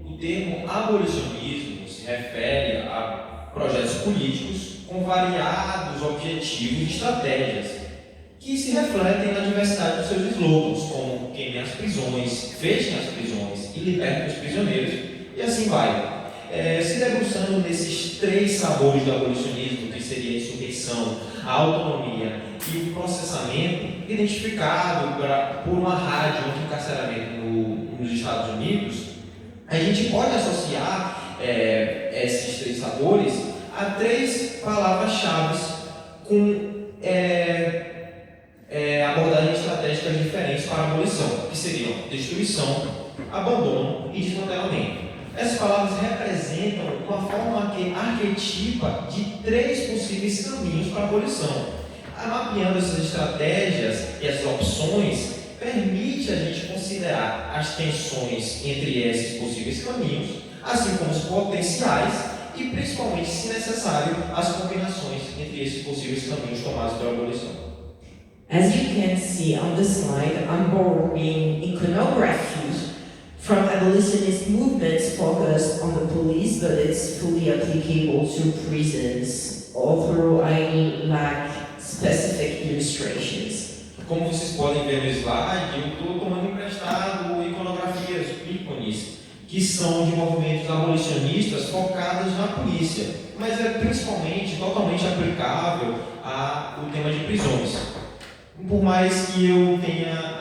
O termo abolicionismo se refere a projetos políticos com variados objetivos e estratégias que se refletem na diversidade dos seus slogans, como queimem as prisões, fechem as prisões e libertem os prisioneiros, e assim vai. Se debruçando nesses três sabores do abolicionismo, que seria a insurreição, a autonomia e o processamento, identificado por uma rádio anti-encarceramento nos Estados Unidos, a gente pode associar esses três sabores a três palavras-chave com abordagens estratégicas diferentes para a abolição, que seriam destruição, abandono e desmantelamento. Essas palavras representam uma forma arquetipa de três possíveis caminhos para a abolição. Mapeando essas estratégias e essas opções, permite a gente considerar as tensões entre esses possíveis caminhos, assim como os potenciais e, principalmente, se necessário, as combinações entre esses possíveis caminhos tomados pela abolição. As you can see on the slide, I'm borrowing iconography from abolitionist movements focused on the police, but it's fully applicable to prisons, although I lack specific illustrations. Como vocês podem ver no slide, eu estou tomando emprestado iconografias, ícones, que são de movimentos abolicionistas focados na polícia, mas é principalmente totalmente aplicável ao tema de prisões. Por mais que eu tenha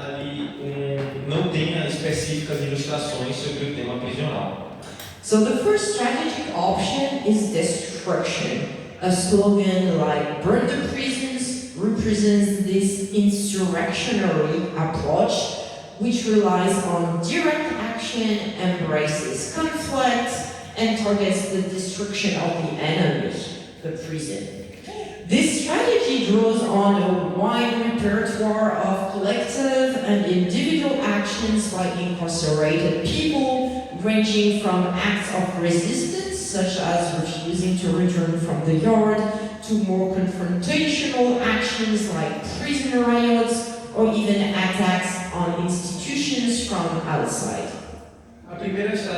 não tenha específicas ilustrações sobre o tema prisional. So the first strategic option is destruction. A slogan like "burn the prisons" represents this insurrectionary approach, which relies on direct action, embraces conflict, and targets the destruction of the enemy, the prison. This strategy draws on a wide repertoire of collective and individual actions by incarcerated people, ranging from acts of resistance, such as refusing to return from the yard, to more confrontational actions like prison riots, or even attacks on institutions from outside. A primeira opção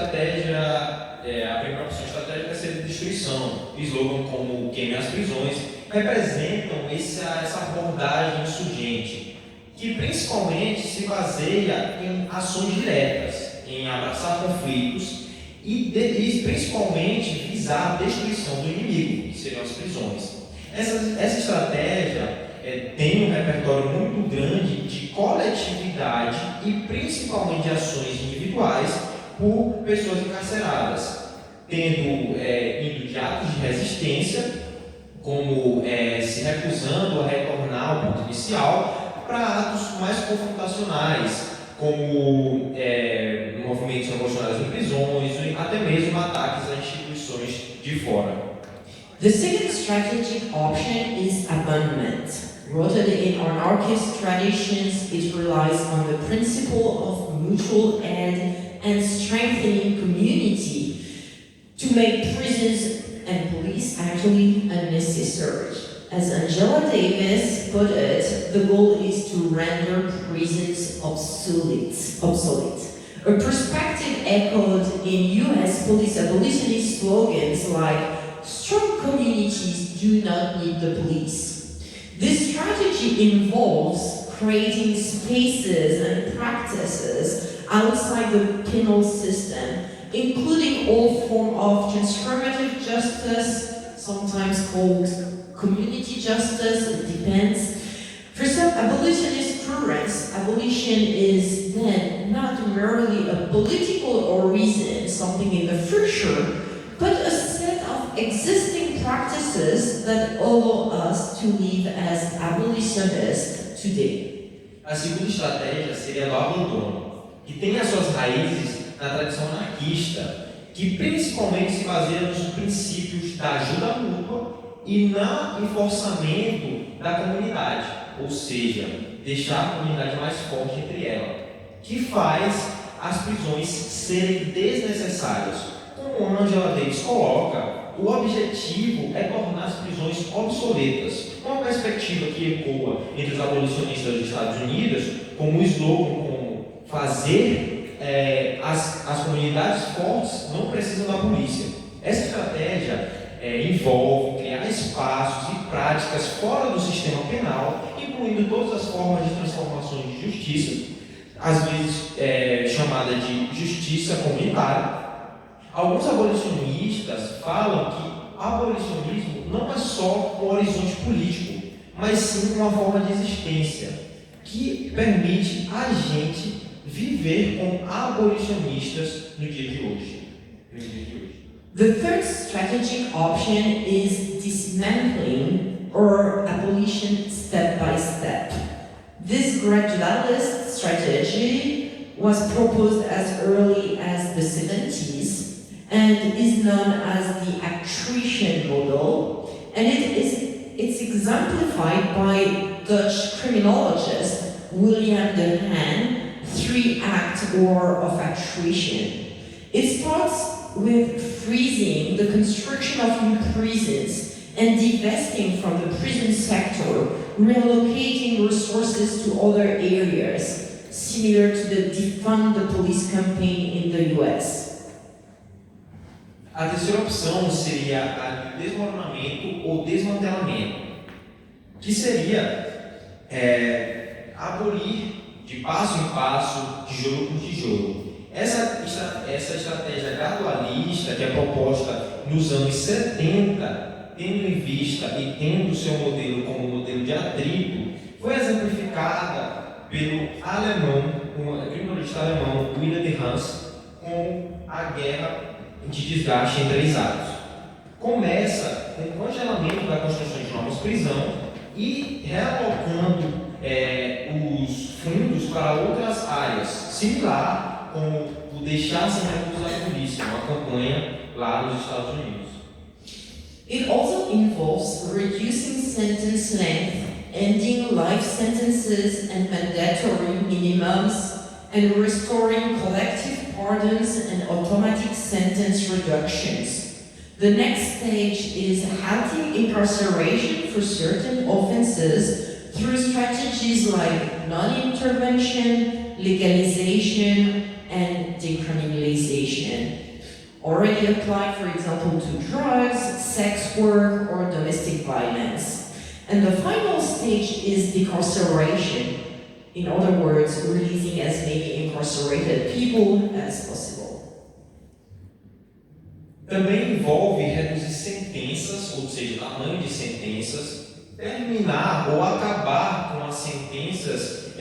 estratégica seria a destruição. Slogan como "queime as prisões" representam essa abordagem insurgente, que principalmente se baseia em ações diretas, em abraçar conflitos e principalmente visar a destruição do inimigo, que seriam as prisões. Essa estratégia tem um repertório muito grande de coletividade e principalmente de ações individuais por pessoas encarceradas, indo de atos de resistência, como se recusando a retornar ao ponto inicial, para atos mais confrontacionais, como movimentos revolucionários em prisões, até mesmo ataques a instituições de fora. The second strategic option is abandonment. Rooted in anarchist traditions, it relies on the principle of mutual aid and strengthening community to make prisons and police actually unnecessary. As Angela Davis put it, the goal is to render prisons obsolete. A perspective echoed in US police abolitionist slogans like strong communities do not need the police. This strategy involves creating spaces and practices outside the penal system, including all forms of transformative justice, sometimes called community justice, it depends. For some abolitionist currents, abolition is then not merely a political or reason, something in the future, but a set of existing practices that allow us to live as abolitionists today. A segunda estratégia seria do abandono, que tem as suas raízes na tradição anarquista, que principalmente se baseia nos princípios da ajuda mútua e no enforçamento da comunidade, ou seja, deixar a comunidade mais forte entre ela, que faz as prisões serem desnecessárias. Como Angela Davis coloca, o objetivo é tornar as prisões obsoletas, uma perspectiva que ecoa entre os abolicionistas dos Estados Unidos, como o slogan, como fazer as comunidades fortes não precisam da polícia. Essa estratégia envolve criar espaços e práticas fora do sistema penal, incluindo todas as formas de transformações de justiça, às vezes chamada de justiça comunitária. Alguns abolicionistas falam que abolicionismo não é só um horizonte político, mas sim uma forma de existência que permite a gente viver como abolicionistas no dia de hoje. The third strategic option is dismantling or abolition step by step. This gradualist strategy was proposed as early as the 70s and is known as the attrition model, and it's exemplified by Dutch criminologist William de Haan 3-act war of attrition. It starts with freezing the construction of new prisons and divesting from the prison sector, relocating resources to other areas, similar to the Defund the Police campaign in the US. A terceira opção seria a de desmoronamento ou desmantelamento, que seria abolir de passo em passo, tijolo por tijolo. Essa estratégia gradualista que é proposta nos anos 70, tendo em vista e tendo seu modelo como modelo de atrito, foi exemplificada pelo criminalista alemão Wilhelm de Hans com a guerra de desgaste em 3 atos. Começa com o congelamento da construção de novas prisões e realocando os fundos para outras áreas, similar com o deixar sem recursos da polícia, uma campanha lá nos Estados Unidos. It also involves reducing sentence length, ending life sentences and mandatory minimums, and restoring collective pardons and automatic sentence reductions. The next stage is halting incarceration for certain offenses through strategies like non-intervention, legalization, and decriminalization. Already applied, for example, to drugs, sex work, or domestic violence. And the final stage is decarceration. In other words, releasing as many incarcerated people as possible. Também envolve reduzir sentenças, ou seja, tamanho de sentenças, terminar ou acabar com as sentenças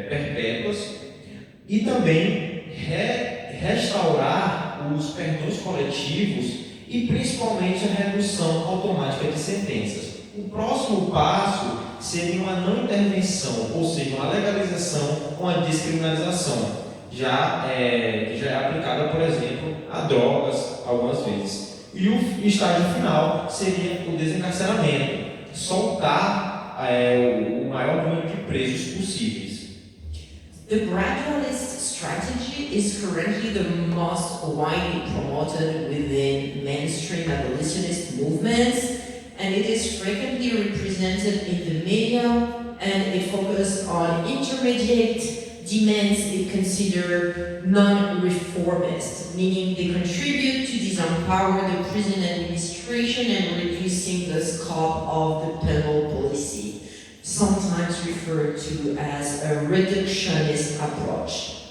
perpétuas e também restaurar os perdões coletivos e principalmente a redução automática de sentenças. O próximo passo seria uma não intervenção, ou seja, uma legalização com a descriminalização, que já é aplicada, por exemplo, a drogas algumas vezes. E o estágio final seria o desencarceramento, soltar o maior número de presos possíveis. The gradualist strategy is currently the most widely promoted within mainstream abolitionist movements, and it is frequently represented in the media, and it focuses on intermediate demands it consider non-reformist, meaning they contribute to disempower the prison administration and reducing the scope of the penal policy, sometimes referred to as a reductionist approach.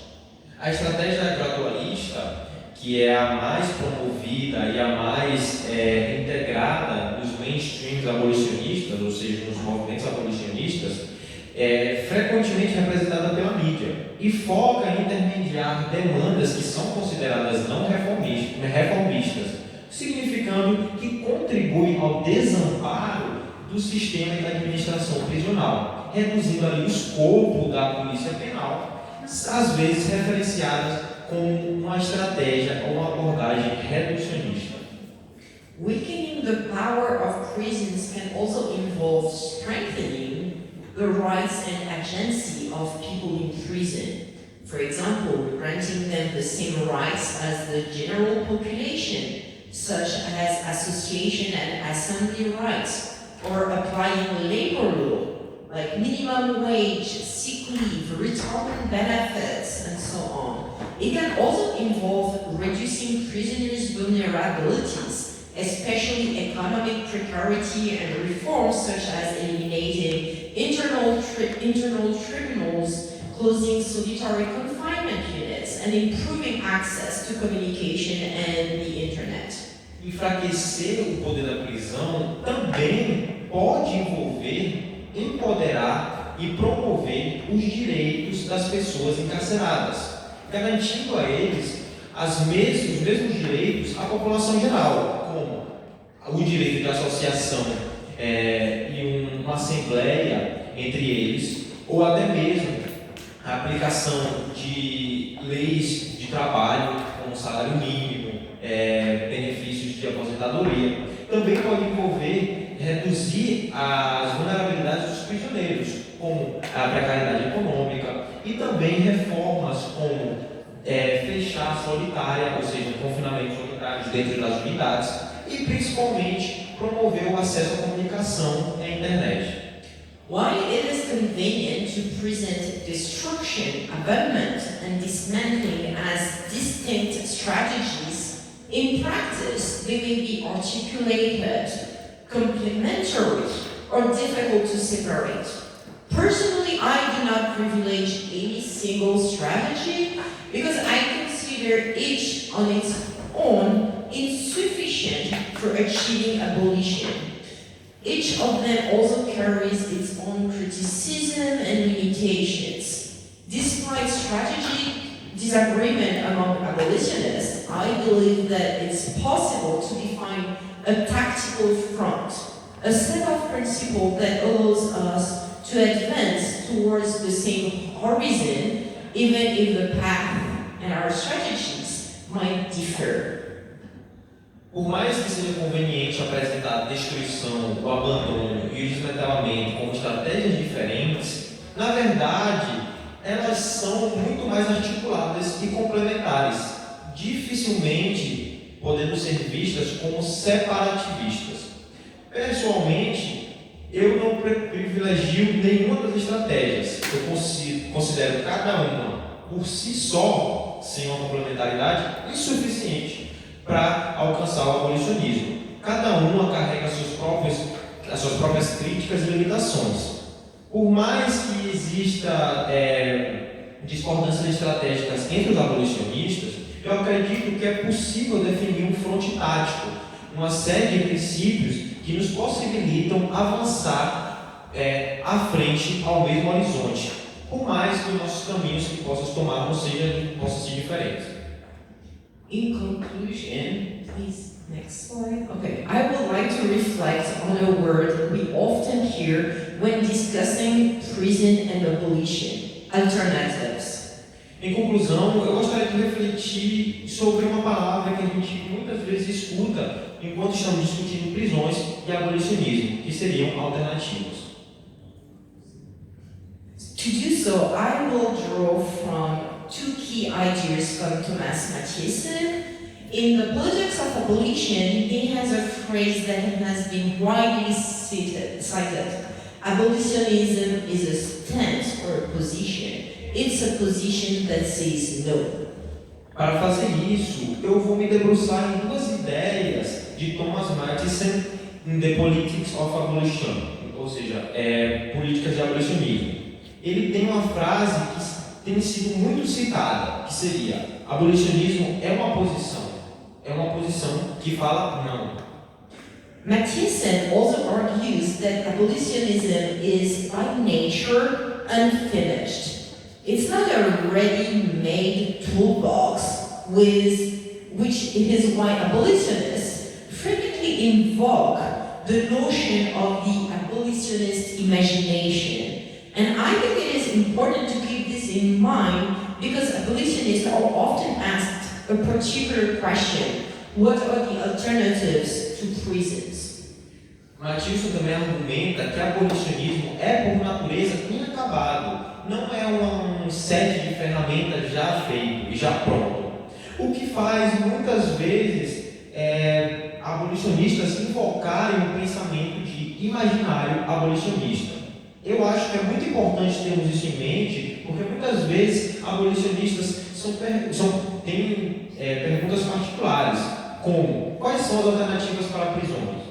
A estratégia gradualista, que é a mais promovida e a mais integrada nos mainstreams abolicionistas, ou seja, nos movimentos abolicionistas, é frequentemente representada pela mídia e foca em intermediar demandas que são consideradas não reformistas, significando que contribui ao desamparo do sistema e da administração prisional, reduzindo ali o escopo da polícia penal, às vezes referenciadas como uma estratégia ou uma abordagem reducionista. Weakening the power of prisons can also involve strengthening the rights and agency of people in prison. For example, granting them the same rights as the general population, such as association and assembly rights, or applying labor law, like minimum wage, sick leave, retirement benefits, and so on. It can also involve reducing prisoners' vulnerabilities, especially economic precarity, and reforms such as eliminating internal tribunals, closing solitary confinement units, and improving access to communication and the internet. Enfraquecer o poder da prisão também pode envolver empoderar e promover os direitos das pessoas encarceradas, garantindo a eles os mesmos direitos à população geral, como o direito de associação e uma assembleia entre eles, ou até mesmo a aplicação de leis de trabalho, como salário mínimo, benefícios de aposentadoria. Também pode envolver reduzir as vulnerabilidades dos prisioneiros, como a precariedade econômica, e também reformas como fechar a solitária, ou seja, confinamento solitário dentro das unidades, e principalmente promover o acesso à comunicação e à internet. While it is convenient to present destruction, abandonment, and dismantling as distinct strategies, in practice they may be articulated, complementary, or difficult to separate. Personally, I do not privilege any single strategy because I consider each on its own insufficient for achieving abolition. Each of them also carries its own criticism and limitations. Despite strategic disagreement among abolitionists, I believe that it's possible to define a tactical front, a set of principles that allows us to advance towards the same horizon, even if the path and our strategies might differ. Por mais que seja conveniente apresentar a destruição, o abandono e o desmantelamento como estratégias diferentes, na verdade, elas são muito mais articuladas e complementares, dificilmente podendo ser vistas como separativistas. Pessoalmente, eu não privilegio nenhuma das estratégias. Eu considero cada uma por si só, sem uma complementaridade, insuficiente para alcançar o abolicionismo. Cada uma carrega as suas próprias críticas e limitações. Por mais que exista discordâncias estratégicas entre os abolicionistas, eu acredito que é possível definir um fronte tático, uma série de princípios que nos possibilitam avançar à frente ao mesmo horizonte, por mais que os nossos caminhos que possamos tomar possam ser diferentes. In conclusion, please, next slide. Okay, I would like to reflect on a word we often hear when discussing prison and abolition: alternatives. Em conclusão, eu gostaria de refletir sobre uma palavra que a gente muitas vezes escuta enquanto estamos discutindo prisões e abolicionismo, que seriam alternativas. To do so, I will draw from two key ideas from Thomas Mathiesen. In The Politics of Abolition, he has a phrase that has been widely cited. Abolitionism is a stance or a position. It's a position that says no. Para fazer isso, eu vou me debruçar em duas ideias de Thomas Mathiesen em The Politics of Abolition, ou seja, políticas de abolicionismo. Ele tem uma frase que tem sido muito citada, que seria: abolicionismo é uma posição que fala não. Mathiesen also argues that abolitionism is by nature unfinished. It's not a ready-made toolbox, which is why abolitionists frequently invoke the notion of the abolitionist imagination. And I think it is important to keep this in mind because abolitionists are often asked a particular question: what are the alternatives to prisons? Mathiesen também argumenta que abolicionismo é, por natureza, inacabado. Não é um set de ferramentas já feito e já pronto. O que faz, muitas vezes, abolicionistas invocarem o pensamento de imaginário abolicionista. Eu acho que é muito importante termos isso em mente, porque muitas vezes abolicionistas têm perguntas particulares, como: quais são as alternativas para prisões?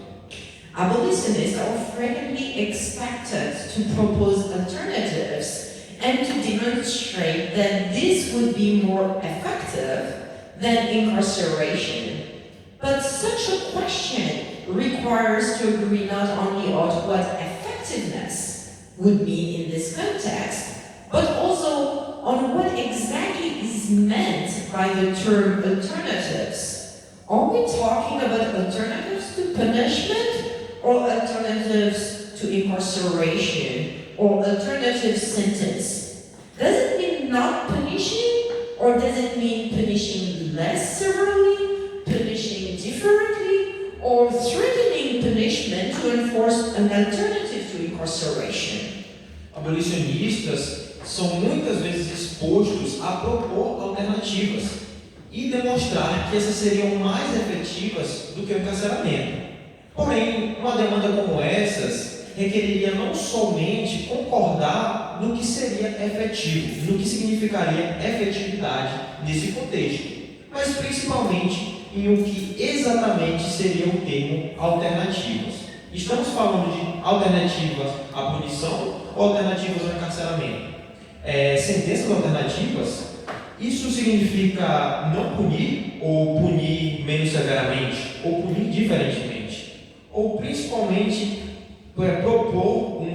Abolitionists are frequently expected to propose alternatives and to demonstrate that this would be more effective than incarceration. But such a question requires to agree not only on what effectiveness would mean in this context, but also on what exactly is meant by the term alternatives. Are we talking about alternatives to punishment, or alternatives to incarceration, or alternative sentence? Does it mean not punishing, or does it mean punishing less severely, punishing differently, or threatening punishment to enforce an alternative to incarceration? Abolicionistas são muitas vezes expostos a propor alternativas e demonstrar que essas seriam mais efetivas do que o encarceramento. Porém, uma demanda como essas requeriria não somente concordar no que seria efetivo, no que significaria efetividade nesse contexto, mas principalmente em o que exatamente seria o termo alternativas. Estamos falando de alternativas à punição ou alternativas ao encarceramento? Sentenças alternativas? Isso significa não punir, ou punir menos severamente, ou punir diferentemente, ou principalmente propor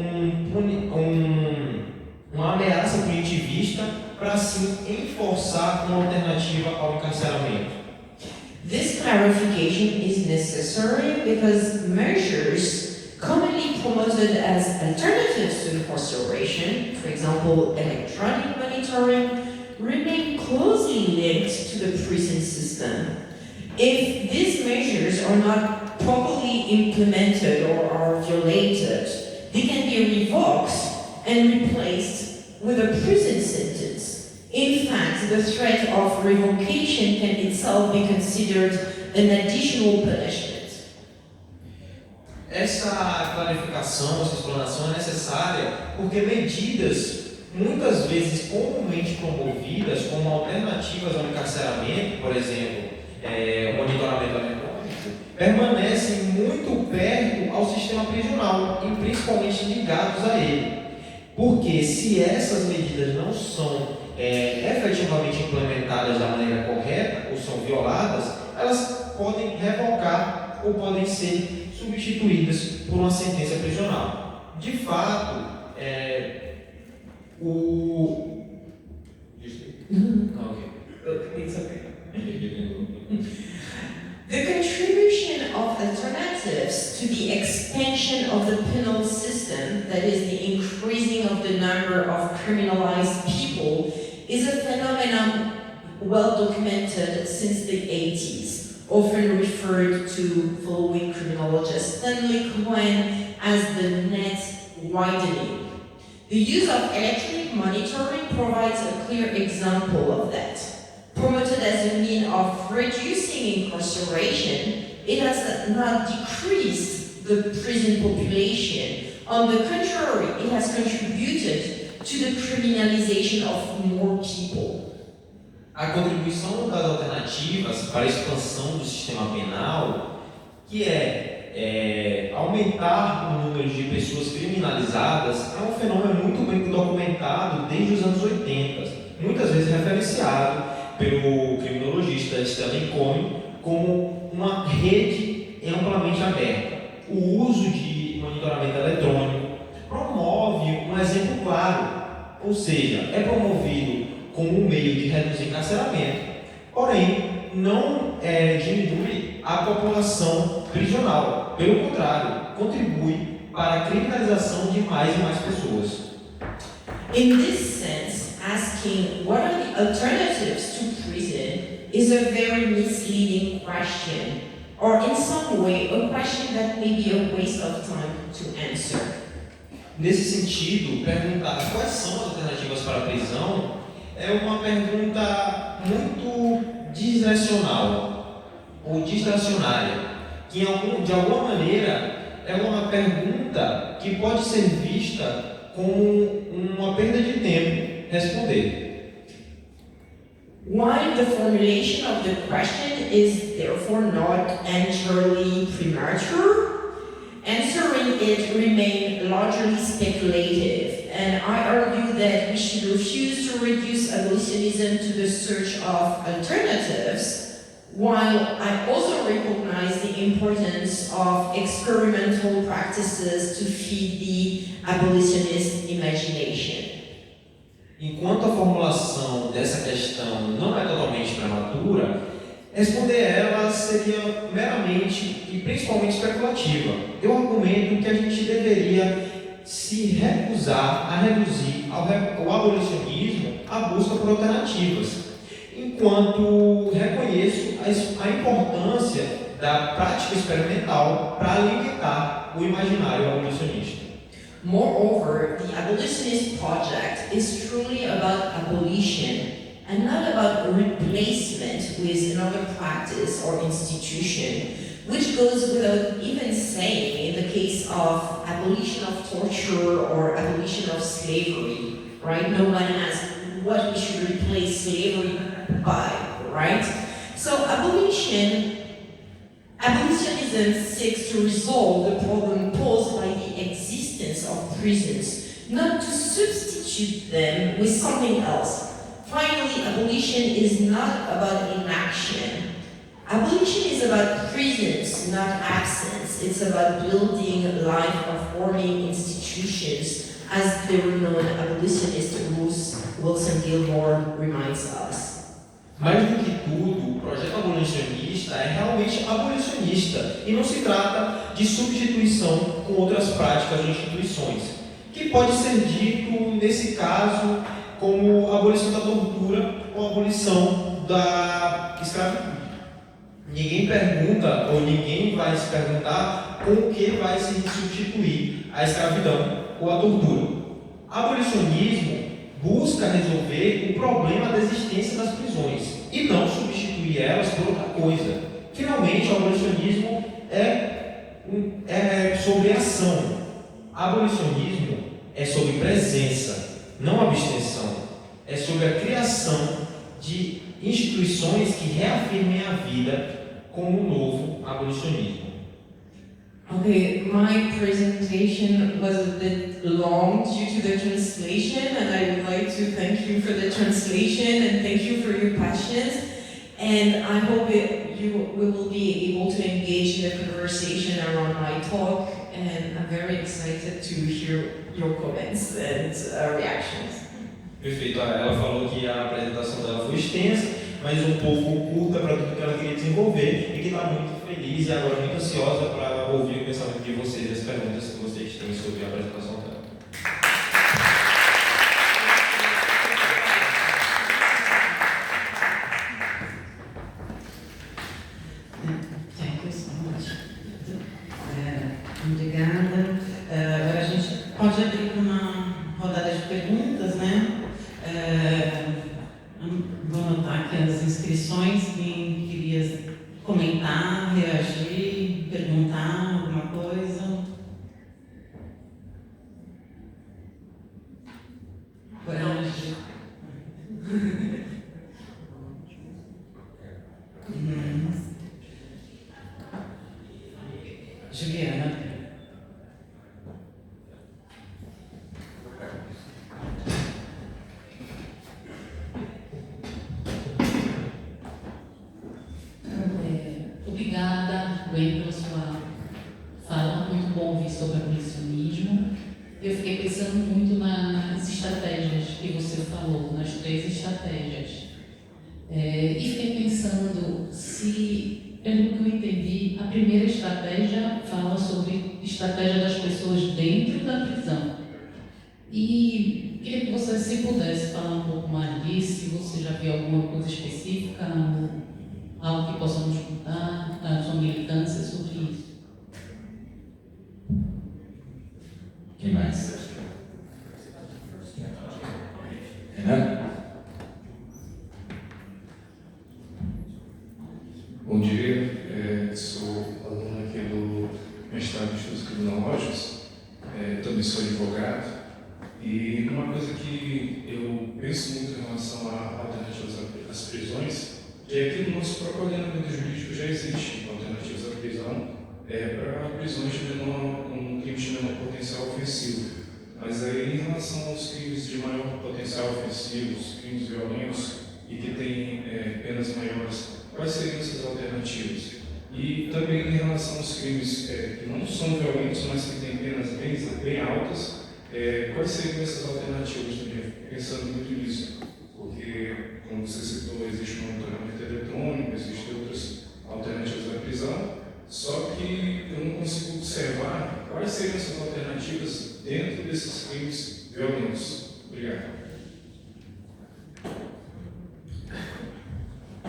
uma ameaça punitivista para assim enforçar uma alternativa ao encarceramento. This clarification is necessary because measures commonly promoted as alternatives to incarceration, for example, electronic monitoring, remain closely linked to the prison system. If these measures are not properly implemented or are violated, they can be revoked and replaced with a prison sentence. In fact, the threat of revocation can itself be considered an additional punishment. Essa clarificação, essa explanação é necessária porque medidas muitas vezes comumente promovidas como alternativas ao encarceramento, por exemplo, o monitoramento eletrônico, permanecem muito perto ao sistema prisional e principalmente ligados a ele. Porque se essas medidas não são efetivamente implementadas da maneira correta ou são violadas, elas podem revocar ou podem ser substituídas por uma sentença prisional. De fato, It's okay. The contribution of alternatives to the expansion of the penal system, that is the increasing of the number of criminalized people, is a phenomenon well documented since the 80s, often referred to following criminologist Stanley Cohen as the net widening. The use of electronic monitoring provides a clear example of that. Promoted as a means of reducing incarceration, it has not decreased the prison population. On the contrary, it has contributed to the criminalization of more people. A contribuição das alternativas para a expansão do sistema penal, que aumentar o número de pessoas criminalizadas, é um fenômeno muito bem documentado desde os anos 80, muitas vezes referenciado pelo criminologista Stanley Cohen como uma rede amplamente aberta. O uso de monitoramento eletrônico promove um exemplo claro, ou seja, é promovido como um meio de reduzir encarceramento, porém não diminui a população prisional. Pelo contrário, contribui para a criminalização de mais e mais pessoas. In this sense, asking what are the alternatives to prison is a very misleading question, or in some way a question that may be a waste of time to answer. Nesse sentido, perguntar quais são as alternativas para a prisão é uma pergunta muito direcional ou distracionária, que de alguma maneira é uma pergunta que pode ser vista como uma perda de tempo responder. While the formulation of the question is therefore not entirely premature, answering it remains largely speculative, and I argue that we should refuse to reduce abolitionism to the search of alternatives, while I also recognize the importance of experimental practices to feed the abolitionist imagination. Enquanto a formulação dessa questão não é totalmente prematura, responder ela seria meramente e principalmente especulativa. Eu argumento que a gente deveria se recusar a reduzir ao abolicionismo a busca por alternativas, enquanto reconheço a importância da prática experimental para alimentar o imaginário abolicionista. Moreover, the abolitionist project is truly about abolition and not about replacement with another practice or institution, which goes without even saying in the case of abolition of torture or abolition of slavery, right? No one asks what we should replace slavery by, right? So abolitionism seeks to resolve the problem posed by the existence of prisons, not to substitute them with something else. Finally, abolition is not about inaction. Abolition is about presence, not absence. It's about building life-affirming institutions, as the renowned abolitionist Ruth Wilson Gilmore reminds us. Mais do que tudo, o projeto abolicionista é realmente abolicionista e não se trata de substituição com outras práticas ou instituições, que pode ser dito, nesse caso, como abolição da tortura ou abolição da escravidão. Ninguém pergunta ou ninguém vai se perguntar com o que vai se substituir a escravidão ou a tortura. Abolicionismo busca resolver o problema da existência das prisões e não substituir elas por outra coisa. Finalmente, o abolicionismo é sobre ação. Abolicionismo é sobre presença, não abstenção. É sobre a criação de instituições que reafirmem a vida como um novo abolicionismo. Okay, my presentation was a bit long due to the translation, and I would like to thank you for the translation and thank you for your patience. And I hope we will be able to engage in a conversation around my talk, and I'm very excited to hear your comments and reactions. Perfeito. Ela falou que a apresentação dela foi extensa, mas um pouco curta para tudo que ela queria desenvolver e que está muito feliz e agora muito ansiosa para ouvir o pensamento de vocês e as perguntas que vocês têm sobre a apresentação dela. Thank you so much. Obrigada. Agora a gente pode abrir para uma rodada de perguntas, né? Vou anotar aqui as inscrições. Quem queria comentar, reagir, perguntar alguma coisa? Coragem. Juliana. Obrigada, Gwen, pela sua fala. Muito bom ouvir sobre abolicionismo. Eu fiquei pensando muito nas estratégias que você falou, nas 3 estratégias. E fiquei pensando se, pelo que eu entendi, a primeira estratégia fala sobre estratégia das pessoas dentro da prisão. E queria que você, se pudesse, falar um pouco mais disso, se você já viu alguma coisa específica, algo que possamos contar da sua militância sobre isso. Quem mais? Renan? Bom dia, sou aluno aqui do mestrado em Estudos Criminológicos, também sou advogado, e uma coisa que eu penso muito em relação a alternativas às prisões é que no nosso próprio ordenamento jurídico já existe alternativas à prisão para prisões de menor, com crimes de menor potencial ofensivo. Mas aí, em relação aos crimes de maior potencial ofensivo, os crimes violentos e que têm penas maiores, quais seriam essas alternativas? E também em relação aos crimes que não são violentos, mas que têm penas bem altas, quais seriam essas alternativas também? Pensando muito nisso, porque, como você citou, existe um monitoramento eletrônico, existem outras alternativas à prisão, só que eu não consigo observar quais seriam essas alternativas dentro desses crimes violentos. Obrigado.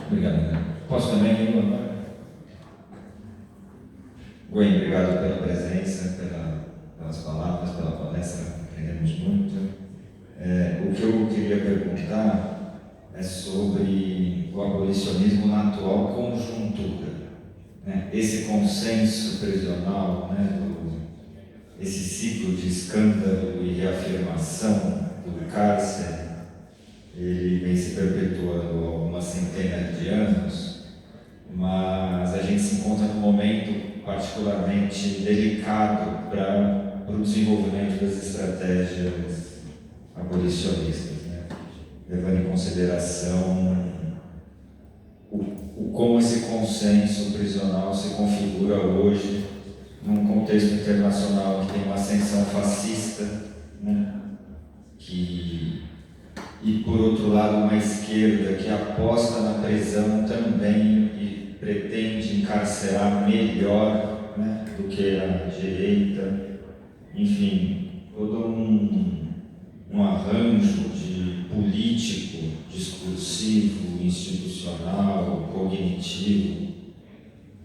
Obrigado, Renan. Posso também, Ivan? Gwen, obrigado pela presença, pelas palavras, pela palestra, aprendemos muito. O que eu queria perguntar é sobre o abolicionismo na atual conjuntura, né? Esse consenso prisional, né, esse ciclo de escândalo e reafirmação do cárcere, ele vem se perpetuando há algumas centenas de anos, mas a gente se encontra num momento particularmente delicado para o desenvolvimento das estratégias abolicionistas, né? Levando em consideração como esse consenso prisional se configura hoje num contexto internacional que tem uma ascensão fascista, né? E por outro lado uma esquerda que aposta na prisão também e pretende encarcerar melhor, né, do que a direita. Enfim, todo um arranjo de político, discursivo, institucional, cognitivo,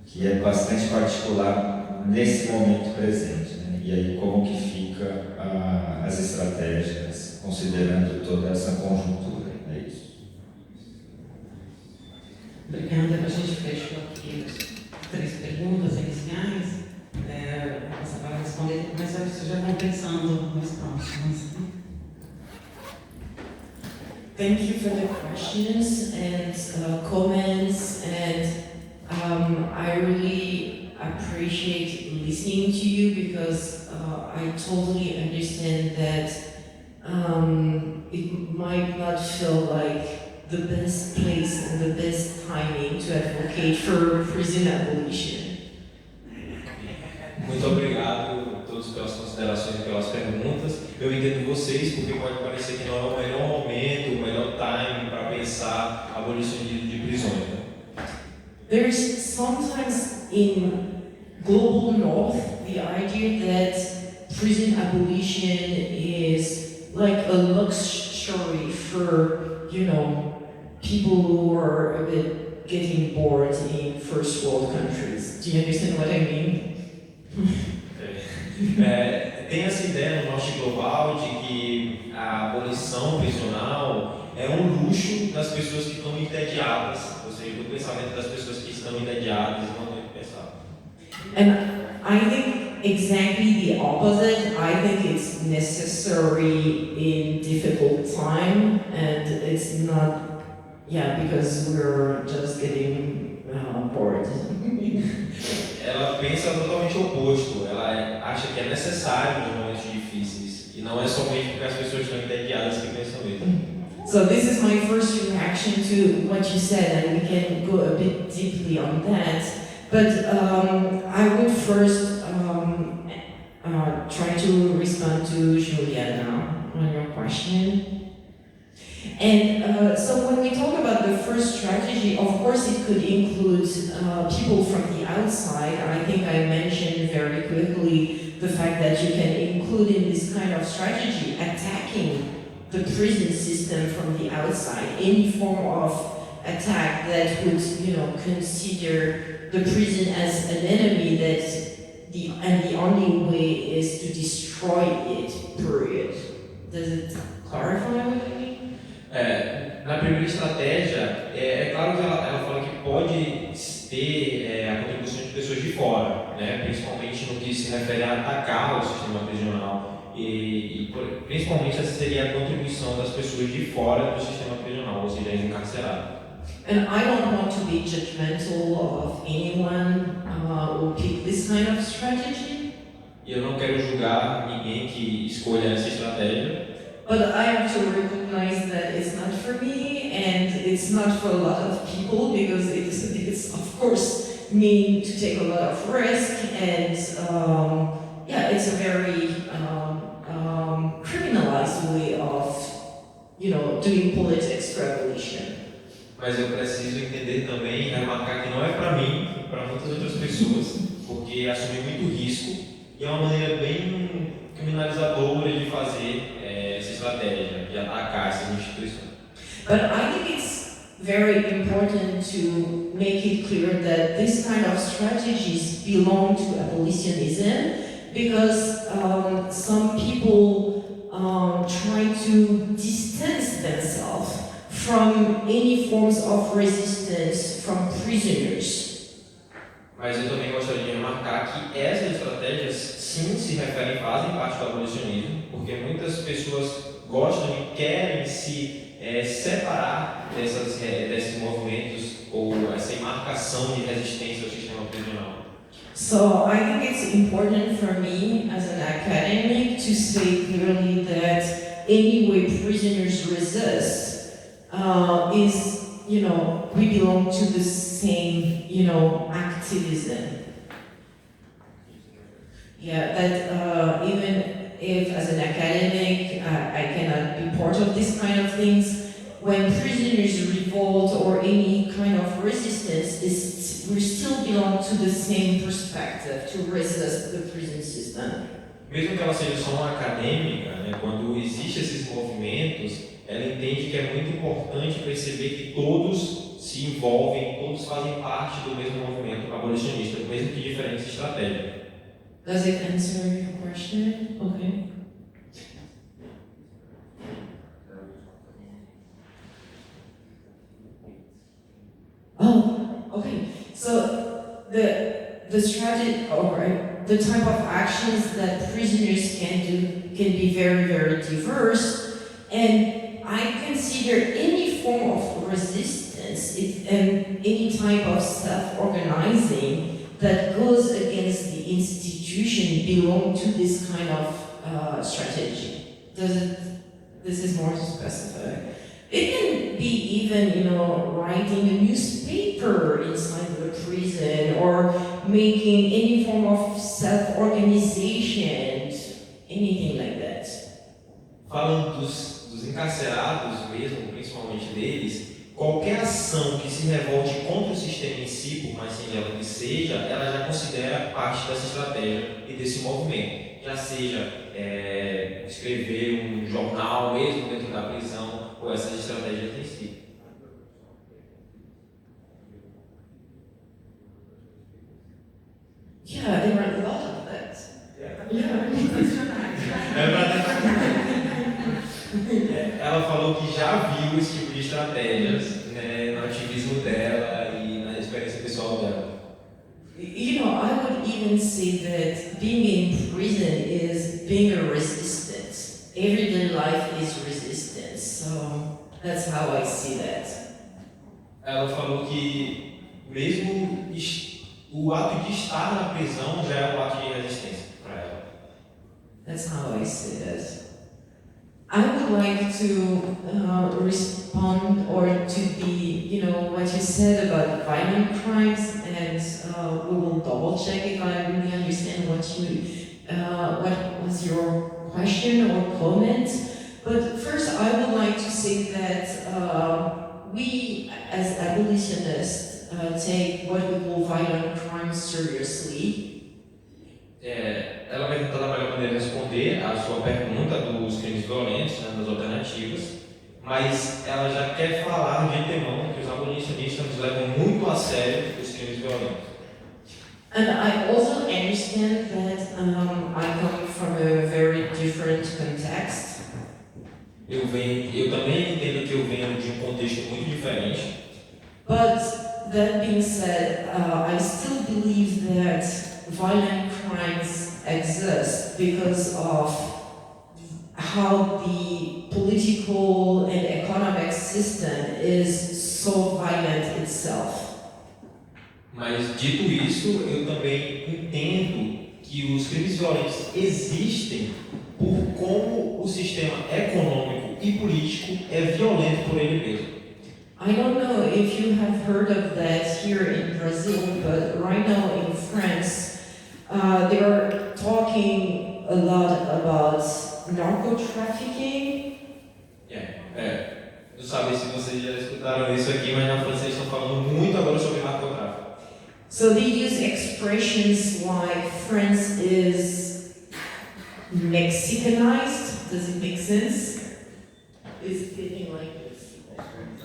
que é bastante particular nesse momento presente, né? E aí como que fica as estratégias, considerando toda essa conjuntura, é isso. Obrigada. A gente fechou aqui as 3 perguntas iniciais. Vou passar para responder, mas vocês já vão pensando nos próximos. Thank you for the questions and comments, and I really appreciate listening to you because I totally understand that it might not feel like the best place and the best timing to advocate for prison abolition? Muito obrigado a todos pelas considerações e pelas perguntas. Eu entendo vocês porque pode parecer que não é o melhor momento, o melhor timing para pensar abolicionismo de prisões. Né? There's sometimes in global north the idea that prison abolition is like a luxury for, you know, people who are a bit getting bored in first world countries. Do you understand what I mean? Tem essa ideia no norte global de que a abolição prisional é um luxo das pessoas que estão entediadas, ou seja, do pensamento das pessoas que estão entediadas e não têm que pensar. And I think exactly the opposite. I think it's necessary in difficult time, and it's not, because we're just getting bored. Ela pensa totalmente o oposto. Ela acha que é necessário nos momentos difíceis e não é somente porque as pessoas estão entediadas que pensam isso. So this is my first reaction to what you said, and we can go a bit deeply on that. But I would first try to respond to Julia now on your question. And so when we talk about the first strategy, of course it could include people from the outside. I think I mentioned very quickly the fact that you can include in this kind of strategy attacking the prison system from the outside, any form of attack that would, consider the prison as an enemy and the only way is to destroy it, period. Does it clarify what I mean? Na primeira estratégia, é claro que ela fala que pode ter a contribuição de pessoas de fora, né? Principalmente no que se refere a atacar o sistema prisional e principalmente essa seria a contribuição das pessoas de fora do sistema prisional, ou seja, encarcerados. And I don't want to be judgmental of anyone who pick this kind of strategy. E eu não quero julgar ninguém que escolha essa estratégia. But I have to recognize that it's not for me, and it's not for a lot of people, because it's of course mean to take a lot of risk, and it's a very criminalized way of, doing politics revolution. Mas eu preciso entender também e remarcar que não é para mim, é para muitas outras pessoas, porque assumir muito risco e é uma maneira bem criminalizadora de fazer essa estratégia, de atacar essas instituições. But I think it's very important to make it clear that this kind of strategies belong to abolitionism, because some people try to distance themselves from any forms of resistance from prisoners. Mas eu também gostaria de remarcar que essas estratégias sim se referem, fazem parte do abolicionismo, porque muitas pessoas gostam e querem se separar desses movimentos ou essa marcação de resistência ao sistema prisional. So I think it's important for me as an academic to say clearly that any way prisoners resist is, we belong to the same, activism. That even if as an academic I cannot be part of this kind of things, when prisoners revolt or any kind of resistance, we still belong to the same perspective, to resist the prison system. Mesmo que ela seja só uma acadêmica, né, quando existem esses movimentos, ela entende que é muito importante perceber que todos se envolvem, todos fazem parte do mesmo movimento abolicionista, mesmo que diferentes estratégias. Does it answer your question? Okay. Oh, okay. So the strategy or the type of actions that prisoners can do can be very, very diverse, and I consider any form of resistance and any type of self-organizing that goes against the institution belong to this kind of strategy. This is more specific. It can be maybe even, writing a newspaper inside the prison or making any form of self-organization, anything like that. Falando dos encarcerados mesmo, principalmente deles, qualquer ação que se revolte contra o sistema em si, por mais singela que seja, ela já considera parte dessa estratégia e desse movimento. Já seja escrever um jornal mesmo dentro da prisão, ou essas estratégias em si. Yeah, there are a lot of that. Ela falou que já viu esse tipo de estratégias, né, no ativismo dela e na experiência pessoal dela. I would even say that being in prison is being a resistance. Everyday life is resistance. So that's how I see that. Ela falou que mesmo o ato de estar na prisão já é um ato de resistência para ela. That's how I see that. I would like to respond or to be, what you said about violent crimes, and we will double check if I really understand what was your question or comment. But first, I would like to say that we, as abolitionists, take what we call violent crimes seriously. Ela vai tentar da melhor maneira responder a sua pergunta dos crimes violentos, né, das alternativas, mas ela já quer falar de antemão que os abolicionistas levam muito a sério os crimes violentos. And I also understand that I come from a very different context. Eu também entendo que eu venho de um contexto muito diferente. But that being said, I still believe that violent crimes exist because of how the political and economic system is so violent itself. Mas dito isso, eu também entendo que os crimes violentos existem por como o sistema econômico e político é violento por ele mesmo. I don't know if you have heard of that here in Brazil, but right now in France, they are talking a lot about narco-trafficking. Não sabe se vocês já escutaram isso aqui, mas na França eles estão falando muito agora sobre narcotráfico. So they use expressions like France is Mexicanized. Does it make sense? Is it anything like this?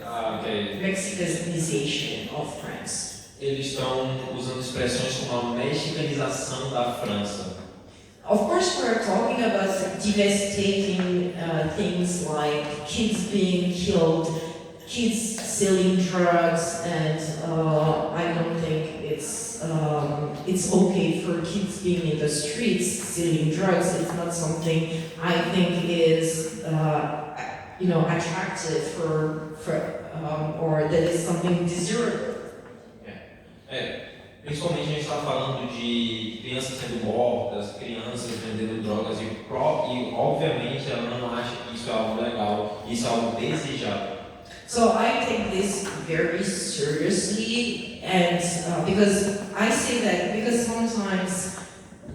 Ok. Mexicanization of France. Eles estão usando expressões como a mexicanização da França. Of course, we're talking about devastating things like kids being killed, kids selling drugs, and I don't think it's okay for kids being in the streets selling drugs. It's not something I think is attractive for or that is something desirable. Principalmente a gente está falando de crianças sendo mortas, crianças vendendo drogas e obviamente ela não acha que isso é algo legal, isso é algo desejado. So I take this very seriously, and because I say that because sometimes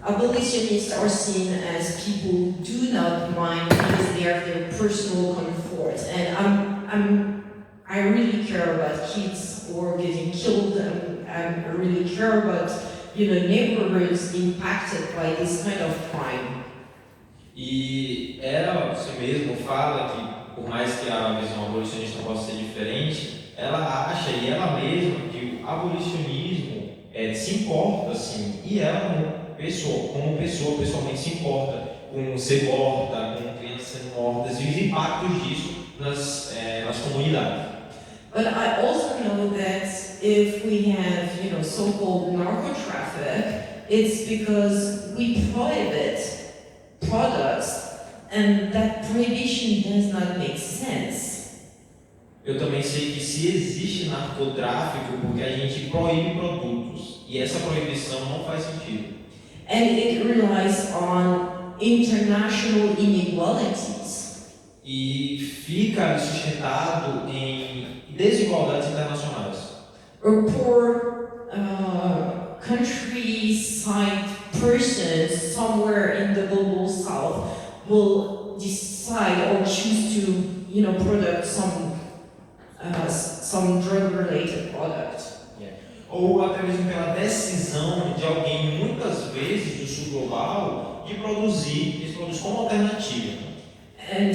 abolitionists are seen as people who do not mind because they have their personal comfort, and I really care about kids who are getting killed, and I really care about neighborhoods impacted by this kind of crime. E ela, você mesmo, fala que por mais que a visão abolicionista possa ser diferente, ela acha e ela mesma que o abolicionismo se importa, sim, e ela pessoalmente se importa com ser morta, com crianças sendo mortas e os impactos disso nas comunidades. But I also know that if we have, so-called narco-traffic, it's because we prohibit products, and that prohibition does not make sense. Eu também sei que se existe narcotráfico porque a gente proíbe produtos, e essa proibição não faz sentido. And it relies on international inequalities. E fica sustentado em desigualdades internacionais. Or poor countryside persons somewhere in the global south will decide or choose to, product some drug-related product. Ou até mesmo pela decisão de alguém, muitas vezes do sul global, de produzir, eles produzem como alternativa. And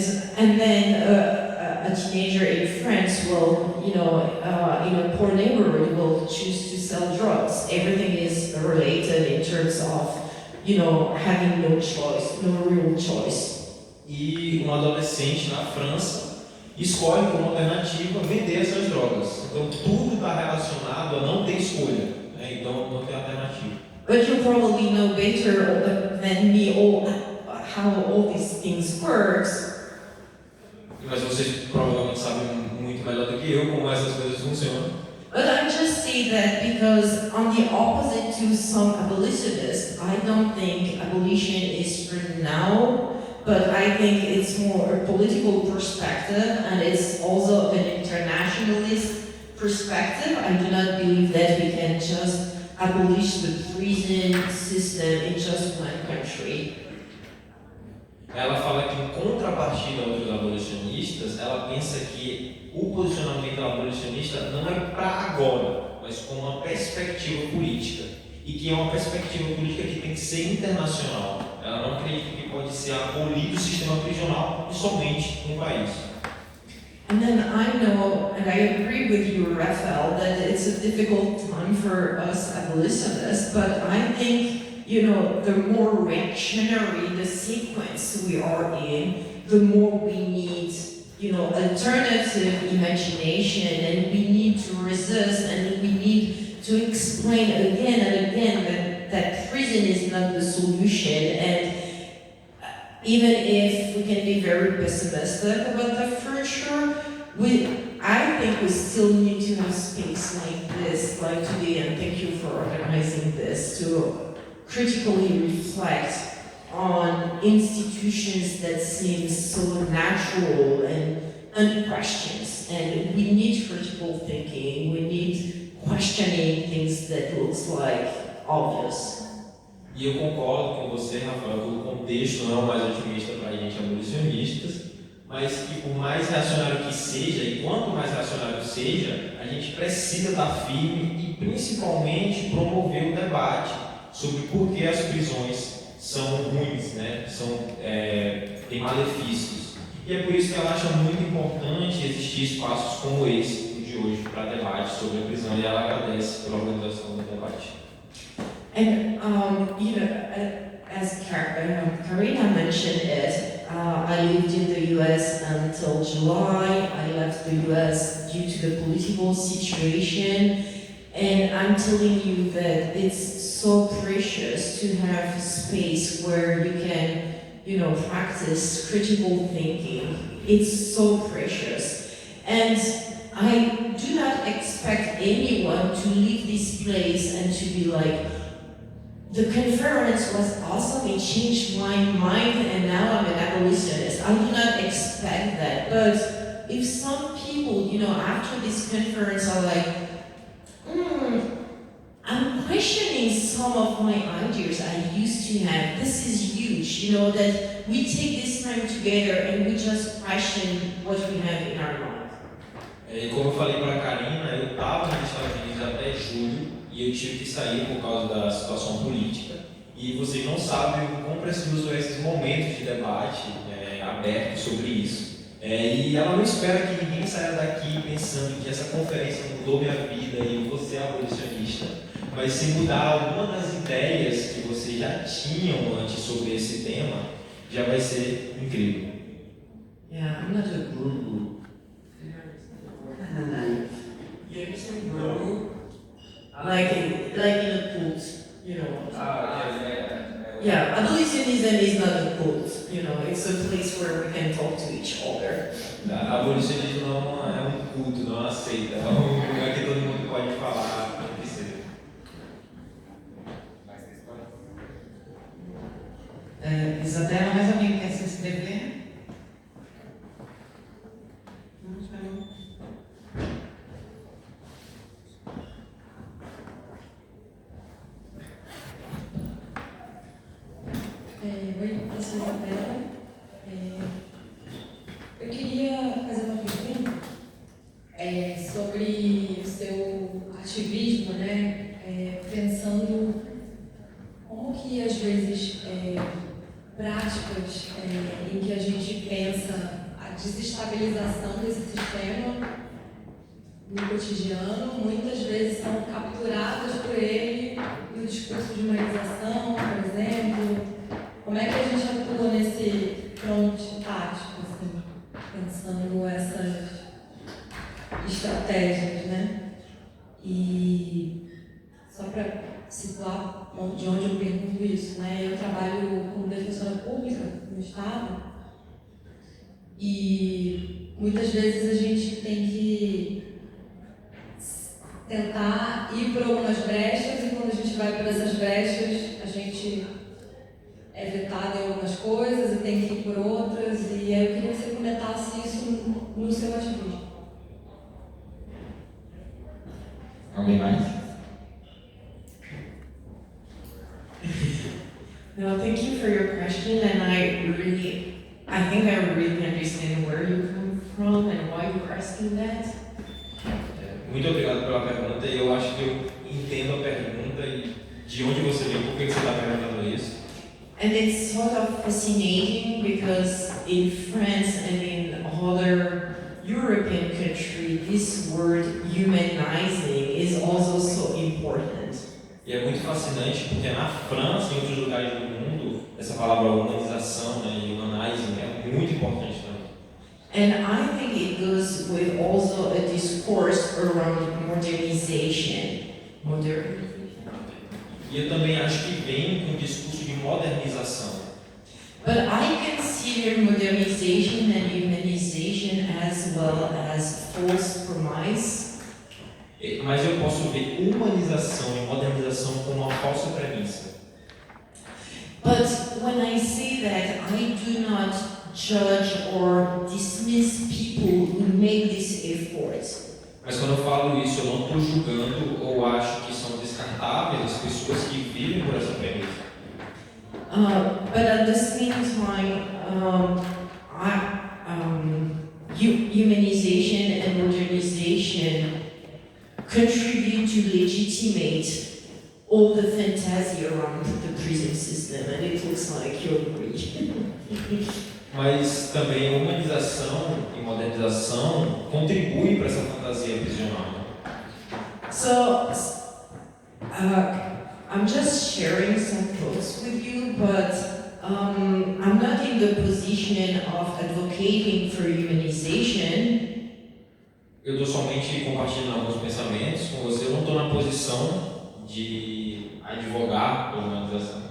then a teenager in France will, in a poor neighborhood, will choose to sell drugs. Everything is related in terms of, having no choice, no real choice. E um adolescente na França escolhe como alternativa vender essas drogas. Então tudo está relacionado a não ter escolha, né? Então não tem alternativa. But you probably know better than me how all these things works. Mas vocês provavelmente sabem muito melhor do que eu como essas coisas funcionam. But I just say that because on the opposite to some abolitionists, I don't think abolition is for now, but I think it's more a political perspective and it's also an internationalist perspective. I do not believe that we can just abolish the prison system in just one country. Ela fala que, em contrapartida aos abolicionistas, ela pensa que o posicionamento abolicionista não é para agora, mas com uma perspectiva política. E que é uma perspectiva política que tem que ser internacional. Ela não acredita que pode ser abolido o sistema prisional somente no país. And then I know, and I agree with you, Raphael, that it's a difficult time for us abolitionists, but I think the more reactionary the sequence we are in, the more we need, alternative imagination, and we need to resist, and we need to explain again and again that prison is not the solution. And even if we can be very pessimistic about the future, I think we still need to have space like this, like today, and thank you for organizing this, to critically reflect on institutions that seem so natural and unquestioned. And we need critical thinking, we need questioning things that looks like obvious. E eu concordo com você, Rafael, que o contexto não é o mais otimista para a gente abolicionistas, mas que por mais reacionário que seja, e quanto mais reacionário seja, a gente precisa estar firme e principalmente promover o debate sobre por que as prisões são ruins, né? Têm malefícios. E é por isso que ela acha muito importante existir espaços como esse, o de hoje, para debate sobre a prisão, e ela agradece pela organização do debate. And, as Karina mentioned it, I lived in the US until July. I left the US due to the political situation. And I'm telling you that it's so precious to have a space where you can, practice critical thinking. It's so precious. And I do not expect anyone to leave this place and to be like, the conference was awesome, it changed my mind, and now I'm an abolitionist. I do not expect that. But if some people, after this conference are like, I'm questioning some of my ideas I used to have. This is huge, that we take this time together and we just question what we have in our mind. E como eu falei para a Karina, eu estava nos Estados Unidos até julho e eu tive que sair por causa da situação política. E vocês não sabem o quão preciso são esses momentos de debate aberto sobre isso. E ela não espera que ninguém saia daqui pensando que essa conferência mudou minha vida e eu vou ser abolicionista. Mas se mudar alguma das ideias que vocês já tinham antes sobre esse tema, já vai ser incrível. Yeah, I'm not a guru. You understand guru? Like in a cult, Yeah, abolitionism is not a cult, it's a place where we can talk to each other. Abolicionismo não é um culto, não é uma seita, é um lugar que todo mundo pode falar o que seja. Isabela, mais alguém quer se inscrever? Não, já não. sobre o seu ativismo, né? Pensando como que às vezes práticas em que a gente pensa a desestabilização desse sistema no cotidiano, muitas vezes são capturadas por ele no discurso de humanização, por exemplo. Como é que a gente atua nesse front tático, assim, pensando essas estratégias, né? E só para situar de onde eu pergunto isso, né? Eu trabalho como defensora pública no Estado e muitas vezes a gente tem que tentar ir por algumas brechas e quando a gente vai por essas brechas a gente é vetado em algumas coisas e tem que ir por outras, e aí eu queria que você comentasse isso no seu ativismo. Alguém mais? No, thank you for your question, and I think I really understand where you come from and why you're asking that. Muito obrigado pela pergunta, e eu acho que eu entendo a pergunta e de onde você veio, por que você está perguntando isso. And it's sort of fascinating because in France and in other European countries, this word humanizing is also so important. E é muito fascinante porque na França e em outros lugares do mundo, essa palavra humanização, né, humanizing, é muito importante também. And I think it goes with also a discourse around modernization. E eu também acho que vem com um discurso de modernização. But I consider modernization and humanization as well as false premise. Mas eu posso ver humanização e modernização como uma falsa premissa. But when I say that, I do not judge or dismiss people who make this effort. Mas quando eu falo isso, eu não estou julgando ou acho que são descartáveis as pessoas que vivem por essa premissa. But at the same time, humanization and modernization contribute to legitimate all the fantasy around the prison system, and it looks like you agree. Mas também a humanização e modernização contribuem para essa fantasia prisional. So, I'm just sharing some thoughts with you, but I'm not in the position of advocating for humanization. Eu estou somente compartilhando alguns pensamentos com você, eu não estou na posição de advogar pela humanização.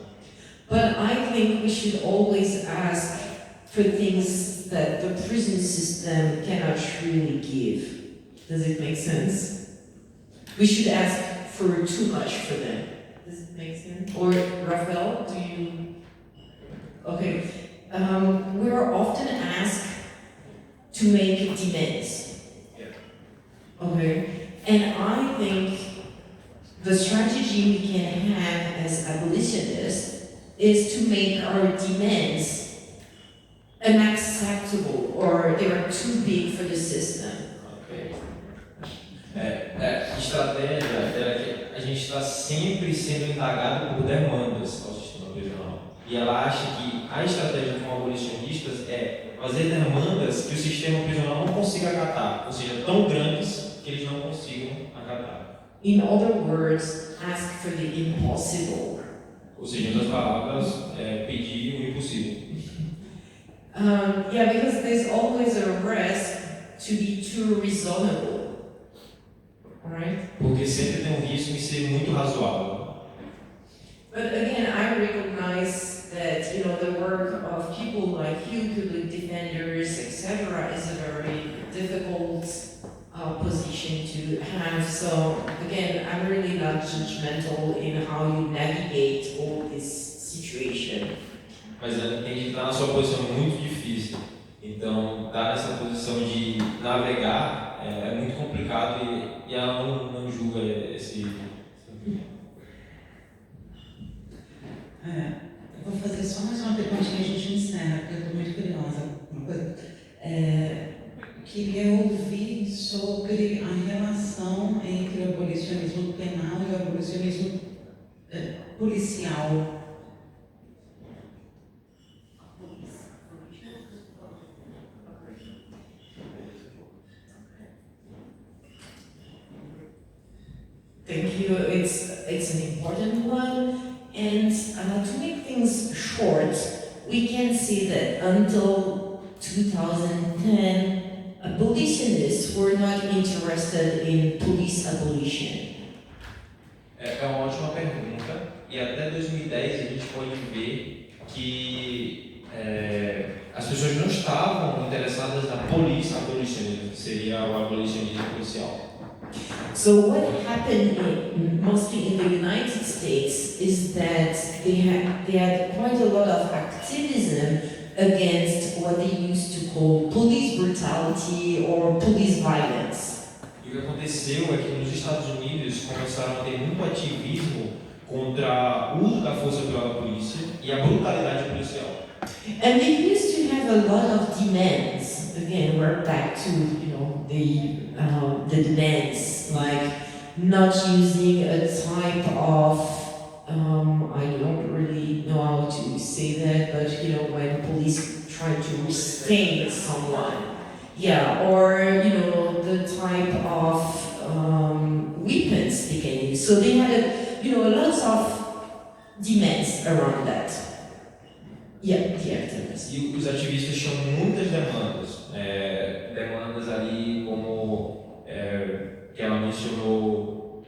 But I think we should always ask for things that the prison system cannot really give. Does it make sense? We should ask for too much for them. Does it make sense? Or Rafael, do you? Okay. We are often asked to make demands. Okay. And I think the strategy we can have as abolitionists is to make our demands unacceptable or they are too big for the system. A estratégia era que a gente está sempre sendo indagado por demandas ao sistema prisional. E ela acha que a estratégia como abolicionistas é fazer demandas que o sistema prisional não consiga acatar, ou seja, tão grandes que eles não consigam acatar. In other words, ask for the impossible. Ou seja, em outras palavras, pedir o impossível. Yeah, because there's always a risk to be too reasonable, right? Porque sempre tem um risco em ser muito razoável. But again, I recognize that the work of people like you, public defenders, etc., is a very difficult position to have. So again, I'm really not judgmental in how you navigate all this situation. Mas ela tem que estar na sua posição muito difícil. Então, estar nessa posição de navegar é muito complicado e ela não julga esse. Eu vou fazer só mais uma perguntinha e a gente encerra, porque eu estou muito curiosa. Uma coisa. Queria ouvir sobre sobre a relação entre o abolicionismo penal e o abolicionismo policial. Thank you. It's an important one, and to make things short, we can see that until 2010, abolitionists were not interested in police abolition. É uma ótima pergunta, e até 2010 a gente pode ver que as pessoas não estavam interessadas na police abolitionism, que seria o abolicionismo policial. So what happened mostly in the United States is that they had quite a lot of activism against what they used to call police brutality or police violence. E o que aconteceu é que nos Estados Unidos começaram a ter muito ativismo contra o uso da força pela polícia e a brutalidade policial. And they used to have a lot of demands. Again, we're back to the demands, like not using a type of I don't really know how to say that, but when police try to restrain someone, or the type of weapons they can use. So they had lots of demands around that. Yeah, the activists. E os ativistas tinham muitas demandas, demandas ali como que ela mencionou,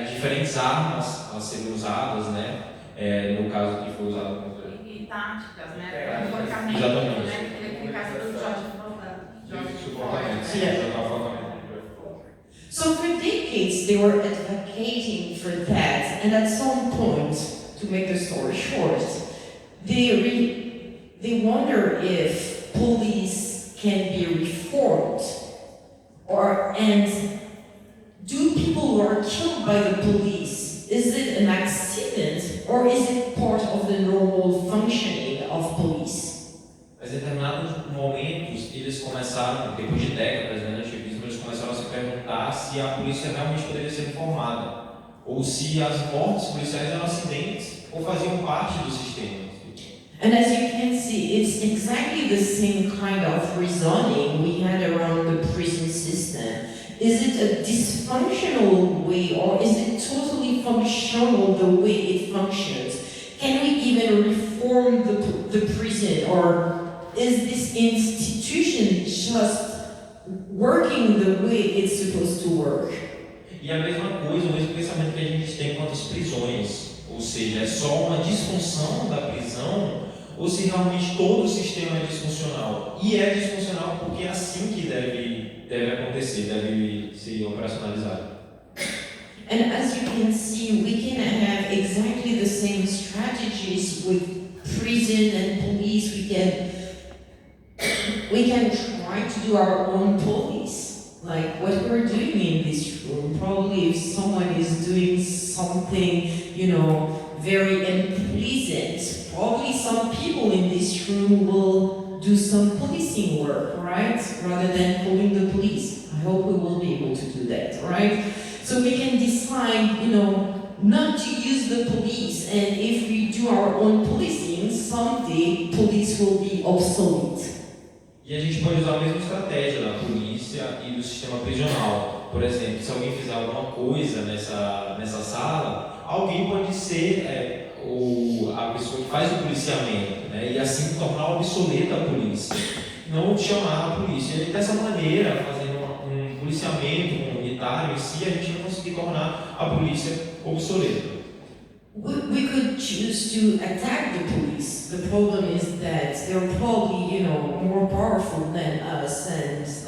diferentes armas a serem usadas, né? No caso que foi usado contra E táticas, né? Comportamento, exatamente. né? No caso do George So for decades they were advocating for that, and at some point, to make the story short, they wonder if police can be reformed, and do people who are killed by the police, is it an accident or is it part of the normal functioning of police? Mas em determinados momentos eles começaram, depois de décadas no ativismo, eles começaram a se perguntar se a polícia realmente poderia ser reformada, ou se as mortes policiais eram acidentes ou faziam parte do sistema. And as you can see, it's exactly the same kind of reasoning we had around the prison system. Is it a dysfunctional way, or is it totally functional the way it functions? Can we even reform the prison, or is this institution just working the way it's supposed to work? E a mesma coisa, o mesmo pensamento que a gente tem quanto às prisões, ou seja, é só uma disfunção da prisão, ou se realmente todo o sistema é disfuncional. E é disfuncional porque é assim que deve acontecer, deve ser operacionalizado. And as you can see, we can have exactly the same strategies with prison and police. We can try to do our own police, like what we're doing in this room. Probably if someone is doing something, very unpleasant, probably some people in this room will do some policing work, right? Rather than calling the police. I hope we will be able to do that, right? So we can decide, not to use the police, and if we do our own policing, someday police will be obsolete. E a gente pode usar a mesma estratégia da polícia e do sistema prisional. Por exemplo, se alguém fizer alguma coisa nessa sala, alguém pode ser a pessoa que faz o policiamento, né? E assim tornar obsoleta a polícia. Não chamar a polícia. E dessa maneira, fazendo um policiamento comunitário em si, a gente vai conseguir tornar a polícia obsoleta. We could choose to attack the police. The problem is that they're probably, more powerful than us, and it's.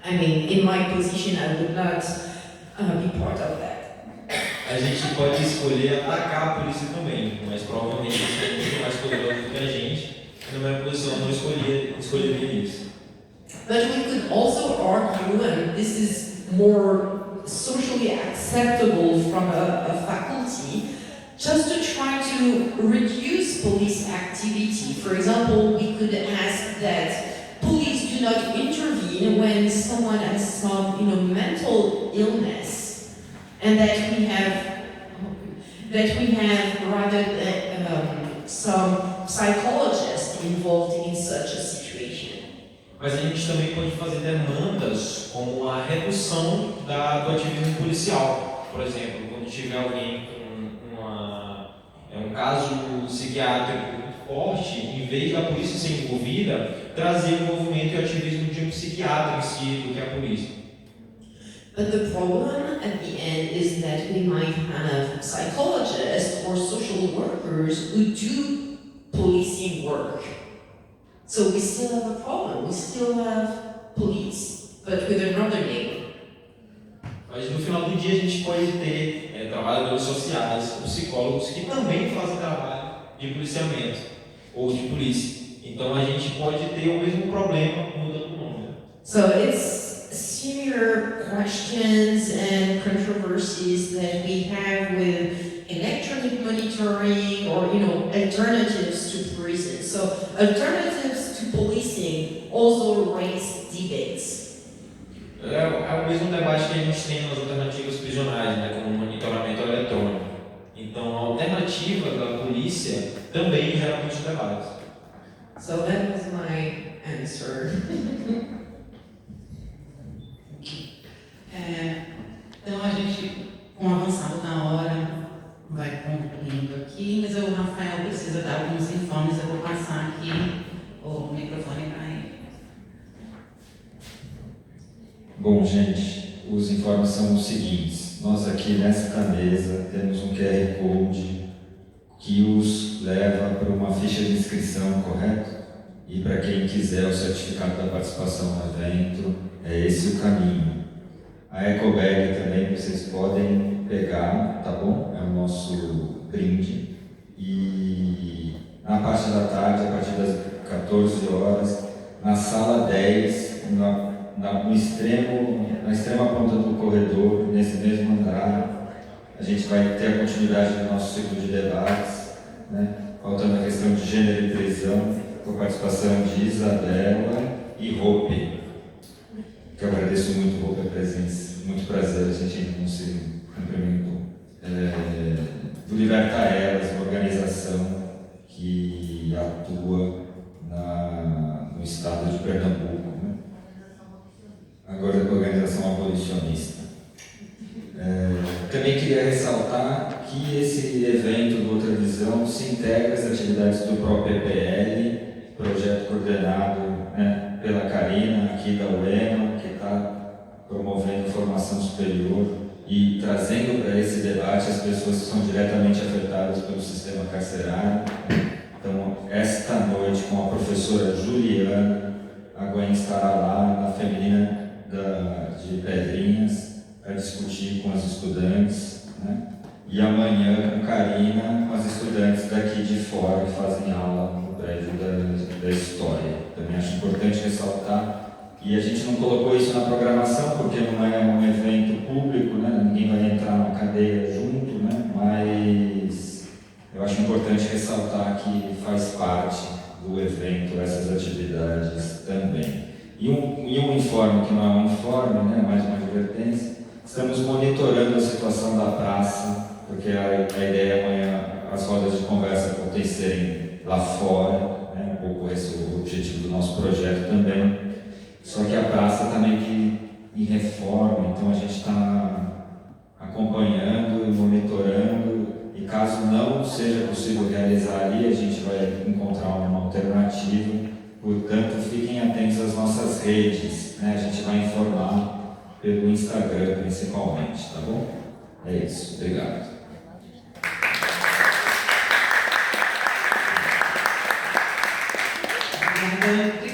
In my position, I would not be part of that. A gente pode escolher atacar a polícia também, mas provavelmente eles são muito mais poderosos do que a gente. E na minha posição, eu não escolheria isso. But we could also argue, and this is more socially acceptable from a faculty, just to try to reduce police activity. For example, we could ask that police do not intervene when someone has some, mental illness, and that we have rather some psychologists involved in such a situation. Mas a gente também pode fazer demandas como a redução do ativismo policial. Por exemplo, quando tiver alguém com um caso psiquiátrico muito forte, em vez da polícia ser envolvida, trazer o envolvimento e o ativismo de um psiquiatra em si do que a polícia. But the problem at the end is that we might have psychologists or social workers who do policing work. So we still have a problem. We still have police, but with another name. Mas no final do dia a gente pode ter trabalhadores sociais, psicólogos que também fazem trabalho de policiamento ou de polícia. Então a gente pode ter o mesmo problema mudando o nome. So it's similar questions and controversies that we have with electronic monitoring or alternatives to prison. So alternatives to policing also raise debates. É o mesmo debate que a gente tem nas alternativas prisionais, né, como o monitoramento eletrônico. Então, a alternativa da polícia também gera muitos debates. So that was my answer. Então a gente, com o avançado da hora, vai concluindo aqui, mas o Rafael precisa dar alguns informes, eu vou passar aqui o microfone para ele. Bom, gente, os informes são os seguintes. Nós aqui nesta mesa temos um QR Code que os leva para uma ficha de inscrição, correto? E para quem quiser o certificado da participação no evento, é esse o caminho. A EcoBag também vocês podem pegar, tá bom? É o nosso brinde. E na parte da tarde, a partir das 14 horas, na sala 10, na extrema ponta do corredor, nesse mesmo andar, a gente vai ter a continuidade do nosso ciclo de debates, né? Faltando a questão de gênero e prisão, com a participação de Isabela e Hope, que eu agradeço muito, Hope, a presença. Muito prazer, a gente ainda não se cumprimentou. Do Liberta Elas, uma organização que atua no estado de Pernambuco, né? Agora a organização abolicionista. Também queria ressaltar que esse evento do Outra Visão se integra às atividades do próprio PPL, projeto coordenado, né, pela Karina, aqui da UEMA, que está promovendo formação superior e trazendo para esse debate as pessoas que são diretamente afetadas pelo sistema carcerário. Então, esta noite, com a professora Juliana, a Gwen estará lá na Feminina de Pedrinhas para discutir com as estudantes, né? E amanhã com Karina, com as estudantes daqui de fora que fazem aula no prédio da História. Também acho importante ressaltar. E a gente não colocou isso na programação porque não é um evento público, né? Ninguém vai entrar na cadeia junto, né? Mas eu acho importante ressaltar que faz parte do evento essas atividades também. E um informe que não é um informe, né? Mais uma advertência, estamos monitorando a situação da praça, porque a ideia é amanhã as rodas de conversa acontecerem lá fora, né? Um pouco esse é o objetivo do nosso projeto também. Só que a praça está meio que em reforma, então a gente está acompanhando e monitorando, e caso não seja possível realizar ali, a gente vai encontrar uma alternativa. Portanto, fiquem atentos às nossas redes, né? A gente vai informar pelo Instagram principalmente, tá bom? É isso, obrigado. Obrigada.